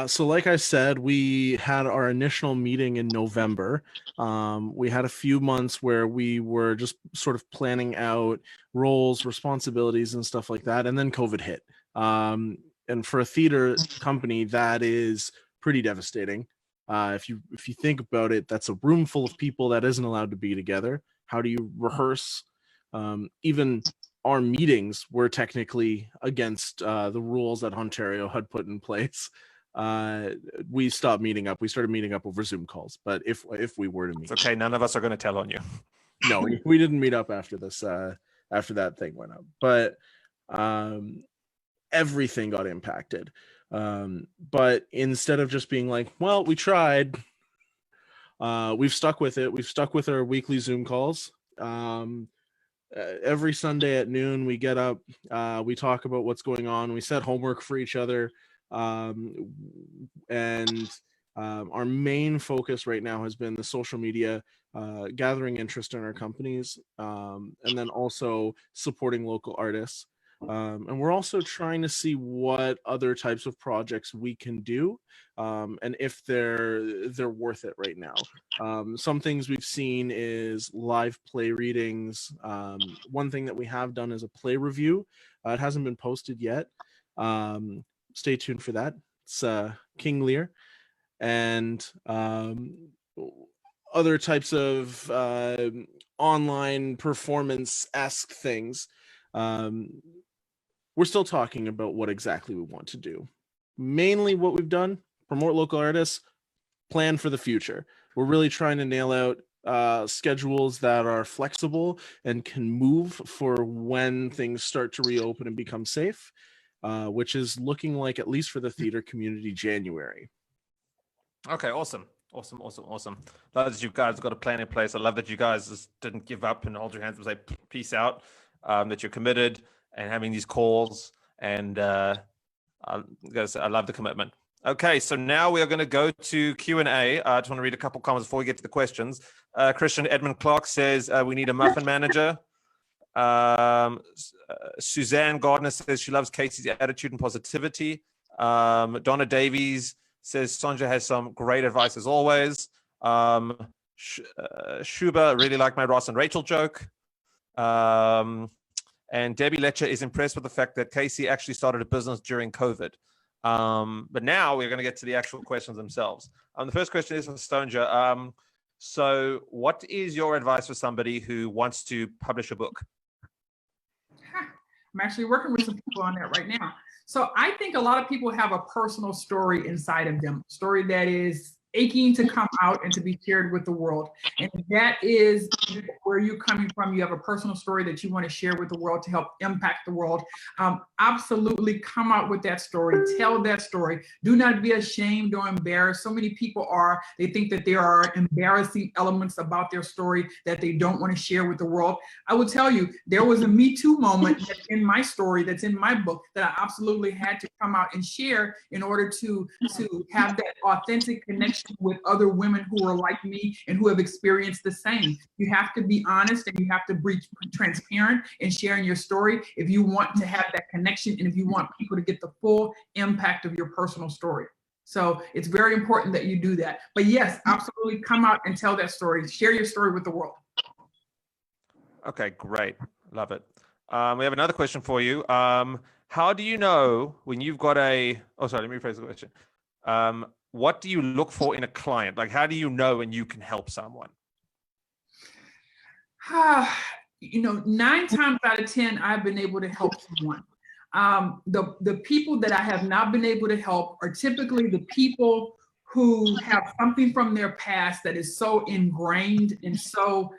So like I said, we had our initial meeting in November. We had a few months where we were just sort of planning out roles, responsibilities, and stuff like that. And then COVID hit. And for a theater company, that is pretty devastating. If you think about it, that's a room full of people that isn't allowed to be together. How do you rehearse? Even our meetings were technically against the rules that Ontario had put in place. We stopped meeting up. We started meeting up over Zoom calls. But if we were to meet, it's okay. None of us are going to tell on you. No, we didn't meet up after this. After that thing went up, but everything got impacted. But instead of just being like, well, we tried, we've stuck with it. We've stuck with our weekly Zoom calls. Every Sunday at noon, we get up, we talk about what's going on. We set homework for each other. And Our main focus right now has been the social media, gathering interest in our companies, and then also supporting local artists. And we're also trying to see what other types of projects we can do, and if they're worth it right now. Some things we've seen is live play readings. One thing that we have done is a play review. It hasn't been posted yet. Stay tuned for that. It's King Lear. And other types of online performance-esque things. We're still talking about what exactly we want to do. Mainly what we've done, promote local artists, plan for the future. We're really trying to nail out schedules that are flexible and can move for when things start to reopen and become safe, which is looking like, at least for the theater community, January. Okay, awesome. Awesome. Love that you guys got a plan in place. I love that you guys just didn't give up and hold your hands and say, peace out, that you're committed and having these calls. And guys, I love the commitment. Okay, so now we are going to go to Q&A. I just want to read a couple comments before we get to the questions. Christian Edmund Clark says, we need a muffin manager. Suzanne Gardner says she loves Casey's attitude and positivity. Donna Davies says Sonjia has some great advice as always. Shuba really liked my Ross and Rachel joke. And Debbie Letcher is impressed with the fact that Casey actually started a business during COVID. But now we're going to get to the actual questions themselves. The first question is from Sonjia. So what is your advice for somebody who wants to publish a book? I'm actually working with some people on that right now. So I think a lot of people have a personal story inside of them, a story that is aching to come out and to be shared with the world. And that is where you're coming from. You have a personal story that you want to share with the world to help impact the world. Absolutely come out with that story. Tell that story. Do not be ashamed or embarrassed. So many people are. They think that there are embarrassing elements about their story that they don't want to share with the world. I will tell you, there was a Me Too moment that's in my story, that's in my book, that I absolutely had to come out and share in order to have that authentic connection with other women who are like me and who have experienced the same. You have to be honest and you have to be transparent in sharing your story if you want to have that connection and if you want people to get the full impact of your personal story. So it's very important that you do that. But yes, absolutely come out and tell that story. Share your story with the world. Okay, great. Love it. We have another question for you. How do you know when you've got let me rephrase the question. What do you look for in a client? Like, how do you know when you can help someone? 9 times out of 10, I've been able to help someone. The people that I have not been able to help are typically the people who have something from their past that is so ingrained and so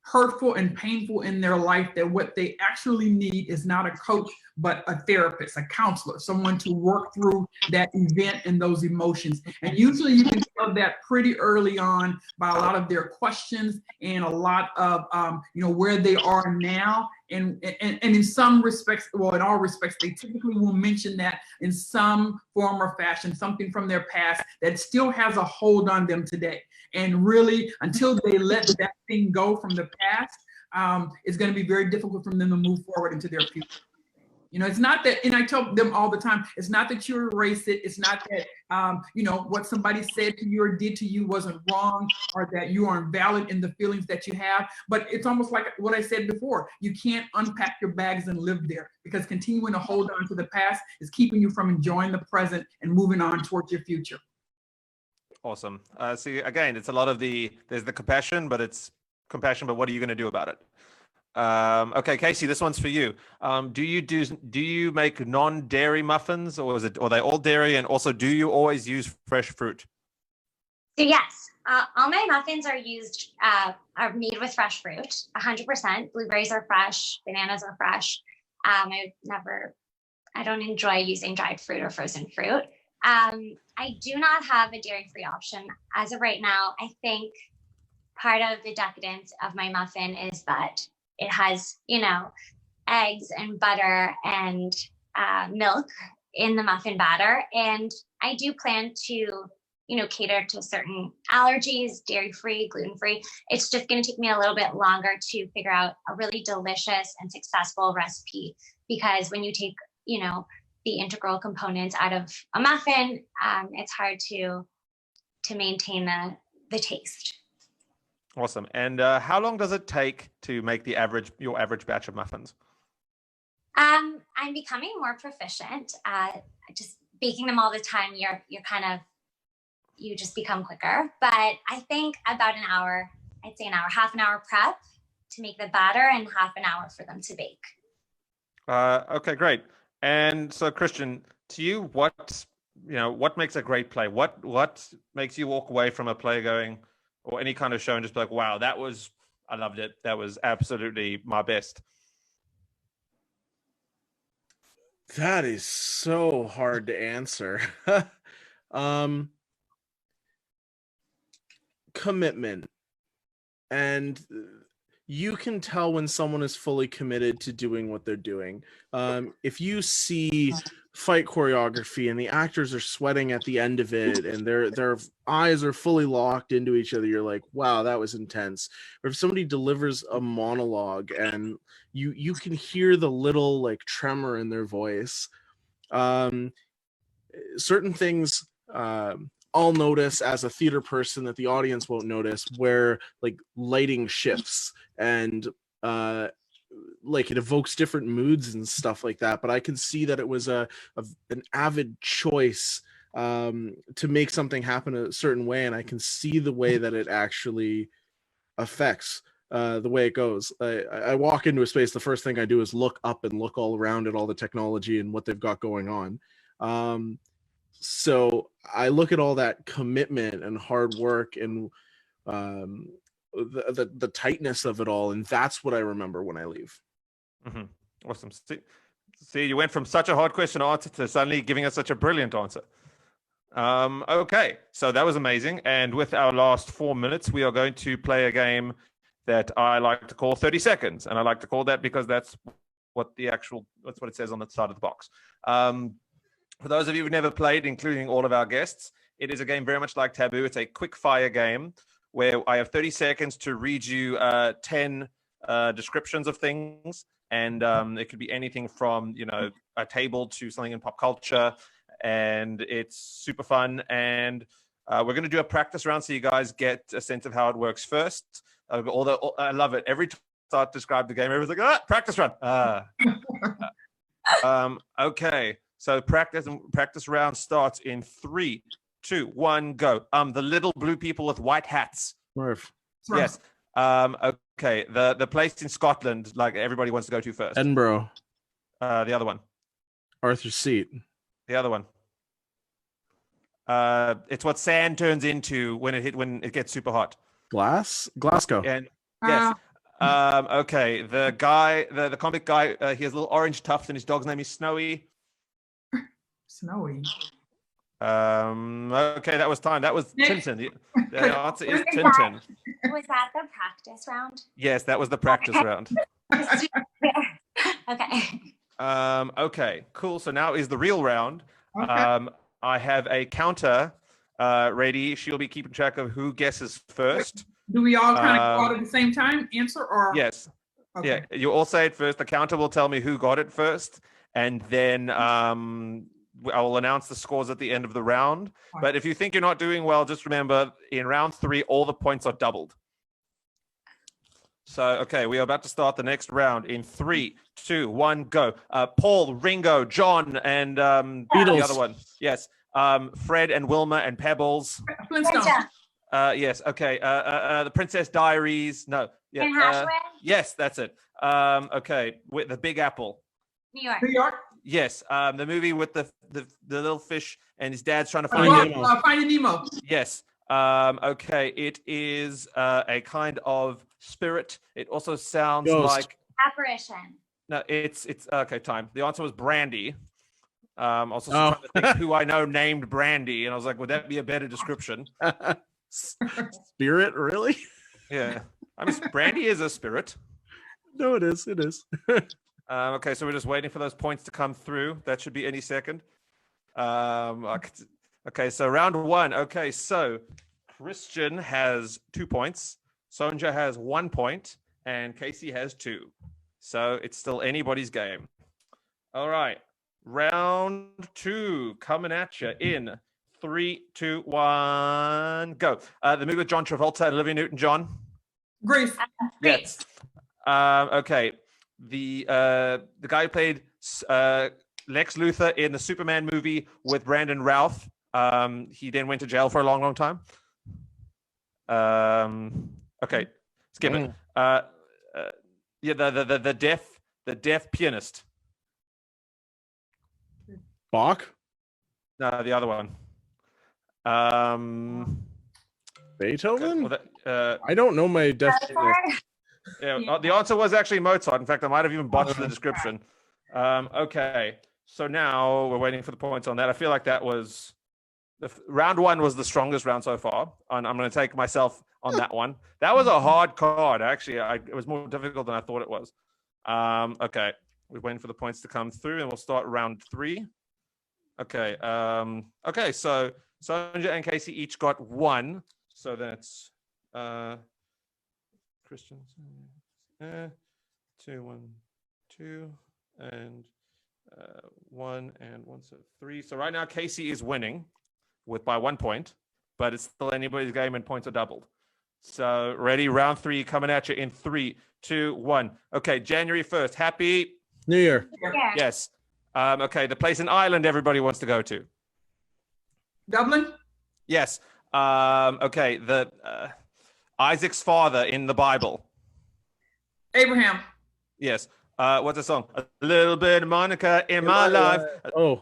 hurtful and painful in their life that what they actually need is not a coach, but a therapist, a counselor, someone to work through that event and those emotions. And usually you can tell that pretty early on by a lot of their questions and a lot of, where they are now. And in some respects, well, in all respects, they typically will mention that in some form or fashion, something from their past that still has a hold on them today. And really, until they let that thing go from the past, it's going to be very difficult for them to move forward into their future. It's not that, and I tell them all the time, it's not that you erase it. It's not that, what somebody said to you or did to you wasn't wrong or that you are invalid in the feelings that you have. But it's almost like what I said before. You can't unpack your bags and live there because continuing to hold on to the past is keeping you from enjoying the present and moving on towards your future. Awesome. See, again, it's a lot of there's the compassion, but what are you going to do about it? Okay, Casey, this one's for you. Do you make non-dairy muffins or are they all dairy? And also, do you always use fresh fruit? So yes, all my muffins are made with fresh fruit, 100%. Blueberries are fresh, bananas are fresh. I don't enjoy using dried fruit or frozen fruit. I do not have a dairy-free option. As of right now, I think part of the decadence of my muffin is that it has, eggs and butter and milk in the muffin batter. And I do plan to cater to certain allergies, dairy-free, gluten-free. It's just going to take me a little bit longer to figure out a really delicious and successful recipe, because when you take, the integral components out of a muffin, it's hard to maintain the taste. Awesome. And how long does it take to make your average batch of muffins? I'm becoming more proficient. Just baking them all the time, you just become quicker. But I think about an hour, I'd say an hour, half an hour prep to make the batter and half an hour for them to bake. Okay, great. And so, Christian, to you, what makes a great play? What makes you walk away from a play going, or any kind of show, and just be like, wow, I loved it. That was absolutely my best. That is so hard to answer. Commitment. And you can tell when someone is fully committed to doing what they're doing. If you see fight choreography and the actors are sweating at the end of it and their eyes are fully locked into each other, you're like, wow, that was intense. Or if somebody delivers a monologue and you can hear the little like tremor in their voice. Certain things I'll notice as a theater person that the audience won't notice, where like lighting shifts and like it evokes different moods and stuff like that. But I can see that it was an avid choice to make something happen a certain way, and I can see the way that it actually affects the way it goes. I walk into a space, the first thing I do is look up and look all around at all the technology and what they've got going on. So I look at all that commitment and hard work and the tightness of it all, and that's what I remember when I leave. Mm-hmm. Awesome. See, you went from such a hard question answer to suddenly giving us such a brilliant answer. Okay, so that was amazing. And with our last 4 minutes, we are going to play a game that I like to call 30 seconds. And I like to call that because that's what it says on the side of the box. For those of you who've never played, including all of our guests, it is a game very much like Taboo. It's a quick fire game where I have 30 seconds to read you 10 descriptions of things. And it could be anything from, a table to something in pop culture. And it's super fun. And we're going to do a practice round so you guys get a sense of how it works first. I love it. Every time I start to describe the game, everyone's like, practice run. Okay. So practice round starts in 3, 2, 1, go. The little blue people with white hats. Murph. Yes. Okay. The place in Scotland, like everybody wants to go to first. Edinburgh. The other one. Arthur's Seat. The other one. It's what sand turns into when it gets super hot. Glasgow. And yes. Okay. The guy, the comic guy, he has little orange tufts, and his dog's name is Snowy. Snowy. Okay, that was time. That was Tintin. The answer is Tintin. Was that the practice round? Yes, that was the practice round. Okay. Okay, cool. So now is the real round. Okay. I have a counter ready. She'll be keeping track of who guesses first. Do we all kind of go out at the same time, answer, or? Yes. Okay. Yeah, you all say it first. The counter will tell me who got it first, and then I will announce the scores at the end of the round. But if you think you're not doing well, just remember, in round 3, all the points are doubled. So, okay, we are about to start the next round in 3, 2, 1, go. Paul, Ringo, John, and the other one. Yes. Fred and Wilma and Pebbles. Flintstones. Yes. Okay. The Princess Diaries. No. Yeah. Yes, that's it. Okay. With the Big Apple. New York. New York. Yes. The movie with the little fish and his dad's trying to find Nemo. Finding Nemo. Yes. Okay. It is a kind of spirit. It also sounds Ghost. like Apparition. no. It's okay. Time. The answer was Brandy. I was also trying to think who I know named Brandy, and I was like, would that be a better description? Spirit, really? Yeah. I mean, Brandy is a spirit. No, it is. It is. Okay, so we're just waiting for those points to come through. That should be any second. Okay, so round one. Okay, so Christian has 2 points, Sonjia has 1 point, and Casey has 2. So it's still anybody's game. All right, round two coming at you in 3, 2, 1, go. The movie with John Travolta and Olivia Newton-John. Grace. Yes. Okay. The guy who played Lex Luthor in the Superman movie with Brandon Routh. He then went to jail for a long, long time. Okay, skip it. Yeah, the deaf pianist. Bach? No, the other one. Beethoven? Okay, well, I don't know my deaf pianist. Yeah, the answer was actually Mozart. In fact, I might have even botched the description. Okay, so now we're waiting for the points on that. I feel like that was round one was the strongest round so far, and I'm going to take myself on that one. That was a hard card, actually. It was more difficult than I thought it was. Okay, we're waiting for the points to come through, and we'll start round 3. Okay. Okay, so Sonjia and Casey each got 1. So that's Christian 2, 1, 2, and 1 and 1, so 3. So right now Casey is winning by 1 point, but it's still anybody's game and points are doubled. So ready, round 3 coming at you in 3, 2, 1. Okay, January 1st. Happy New Year. Yeah. Yes. Okay, the place in Ireland everybody wants to go to. Dublin. Yes. Okay, the Isaac's father in the Bible. Abraham. Yes. What's the song? A little bit of Monica in my life.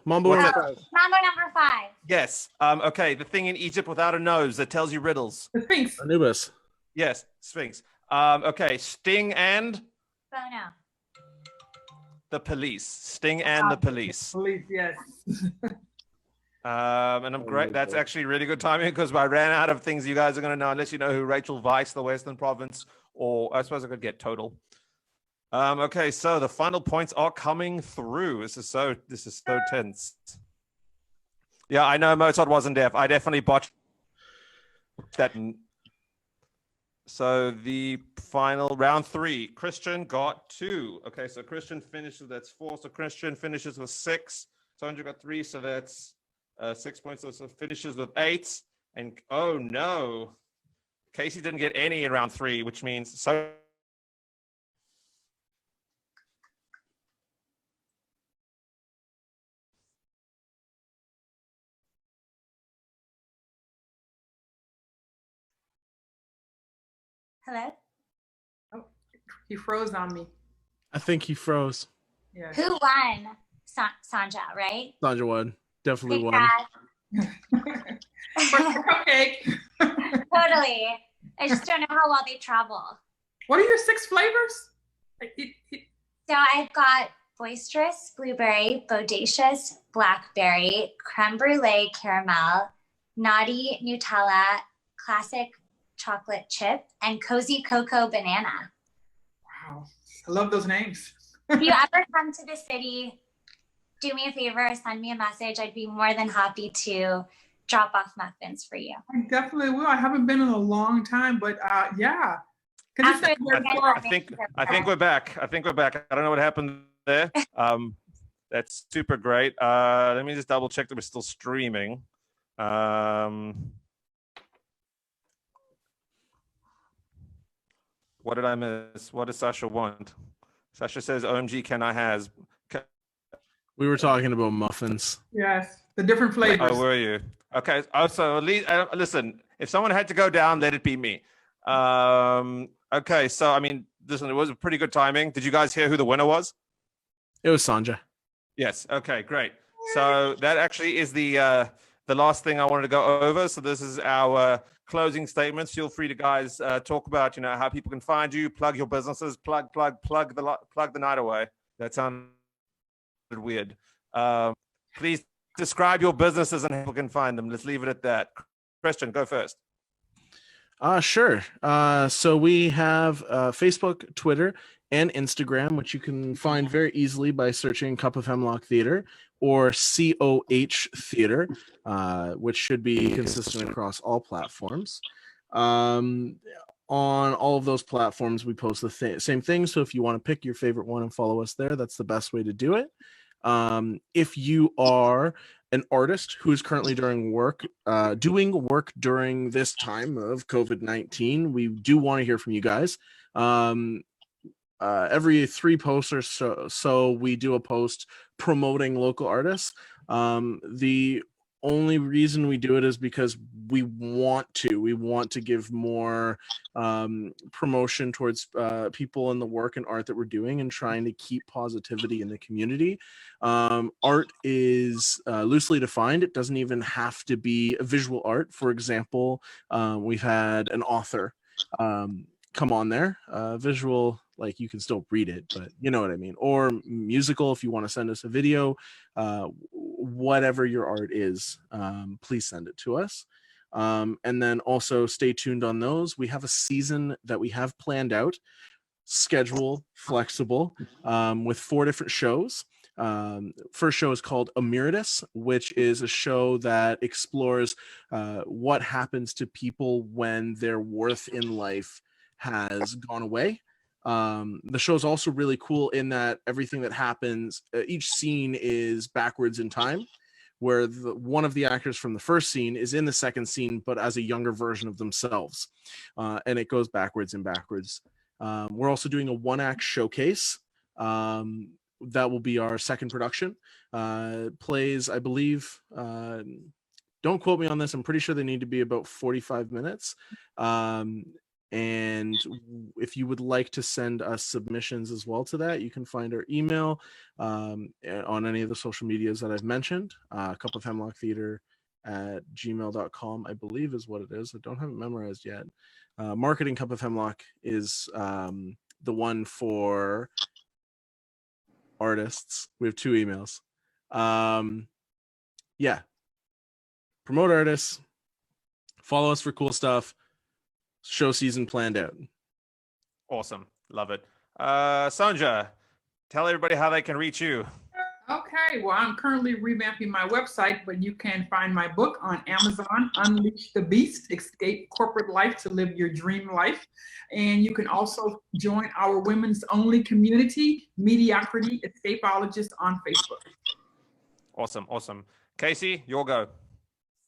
Mambo What's number that? 5. Mambo number 5. Yes. Okay, the thing in Egypt without a nose that tells you riddles. The Sphinx. Anubis. Yes, Sphinx. Okay, Sting and Bono. the Police. Sting and the Police. Police, yes. And I'm great. That's actually really good timing because I ran out of things you guys are going to know unless you know who Rachel Weisz, the Western Province, or I suppose I could get total. Okay, so the final points are coming through. This is so tense. Yeah, I know Mozart wasn't deaf. I definitely botched that. So the final round 3, Christian got 2. Okay, so Christian finishes, that's 4. So Christian finishes with 6. Sonjia got 3, so that's 6 points. So finishes with 8. And oh no, Casey didn't get any in round 3, which means so. Hello? Oh, he froze on me. I think he froze. Yes. Who won? Sonjia, right? Sonjia won. Definitely won. Cupcake. Totally. I just don't know how well they travel. What are your 6 flavors? So I've got boisterous blueberry, bodacious blackberry, creme brulee caramel, naughty Nutella, classic chocolate chip, and cozy cocoa banana. Wow, I love those names. If you ever come to the city, do me a favor, send me a message. I'd be more than happy to drop off muffins for you. I definitely will. I haven't been in a long time, but yeah. I think we're back. I don't know what happened there. That's super great. Let me just double check that we're still streaming. What did I miss? What does Sasha want? Sasha says, OMG, can I has? We were talking about muffins. Yes, the different flavors. Oh, were you? Okay. Also, listen, if someone had to go down, let it be me. Okay. So, I mean, listen, it was a pretty good timing. Did you guys hear who the winner was? It was Sonjia. Yes. Okay, great. So that actually is the last thing I wanted to go over. So this is our closing statements. Feel free to guys talk about, how people can find you, plug your businesses, plug the night away. That sounded weird. Please describe your businesses and how people can find them. Let's leave it at that. Christian, go first. Sure. So we have Facebook, Twitter, and Instagram, which you can find very easily by searching Cup of Hemlock Theater or COH Theater, which should be consistent across all platforms. On all of those platforms, we post the same thing. So if you want to pick your favorite one and follow us there, that's the best way to do it. If you are an artist who is currently doing work during this time of COVID-19, we do want to hear from you guys. Every 3 posts or so we do a post promoting local artists. The only reason we do it is because we want to give more promotion towards people in the work and art that we're doing and trying to keep positivity in the community. Art is loosely defined. It doesn't even have to be a visual art. For example, we've had an author come on there. Visual, like you can still read it, but you know what I mean. Or musical, if you want to send us a video, whatever your art is, please send it to us. And then also stay tuned on those. We have a season that we have planned out, schedule flexible, with 4 different shows. First show is called Emeritus, which is a show that explores what happens to people when their worth in life has gone away. The show is also really cool in that everything that happens, each scene is backwards in time, where one of the actors from the first scene is in the second scene, but as a younger version of themselves. And it goes backwards and backwards. We're also doing a 1-act showcase. That will be our second production. Plays, I believe, don't quote me on this, I'm pretty sure they need to be about 45 minutes. And if you would like to send us submissions as well to that, you can find our email on any of the social medias that I've mentioned. Cup of Hemlock Theater at gmail.com, I believe is what it is. I don't have it memorized yet. Marketing Cup of Hemlock is the one for artists. We have 2 emails. Yeah. Promote artists. Follow us for cool stuff. Show season planned out. Awesome. Love it. Sonjia, tell everybody how they can reach you. Okay, well, I'm currently revamping my website, but you can find my book on Amazon, Unleash the Beast, Escape Corporate Life to Live Your Dream Life. And you can also join our women's only community, Mediocrity Escapologists, on Facebook. Awesome. Awesome. Casey, your go.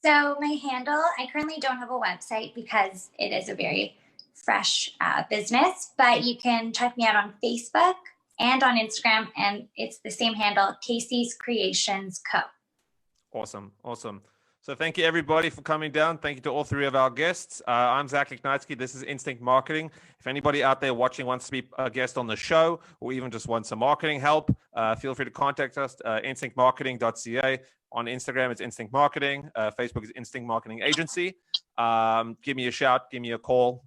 So my handle, I currently don't have a website because it is a very fresh business, but you can check me out on Facebook and on Instagram, and it's the same handle, Casey's Creations Co. Awesome. Awesome. So thank you, everybody, for coming down. Thank you to all 3 of our guests. I'm Zach Lignatsky. This is Instinct Marketing. If anybody out there watching wants to be a guest on the show or even just wants some marketing help, feel free to contact us, instinctmarketing.ca. On Instagram, it's Instinct Marketing. Facebook is Instinct Marketing Agency. Give me a shout. Give me a call.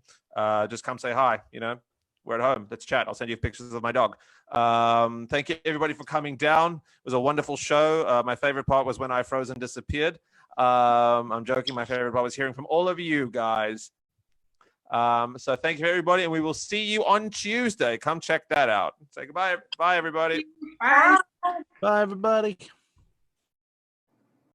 Just come say hi. You know, we're at home. Let's chat. I'll send you pictures of my dog. Thank you, everybody, for coming down. It was a wonderful show. My favorite part was when I froze and disappeared. I'm joking. My favorite part was hearing from all of you guys. So thank you, everybody, and we will see you on Tuesday. Come check that out. Say goodbye. Bye, everybody. Bye. Bye, everybody.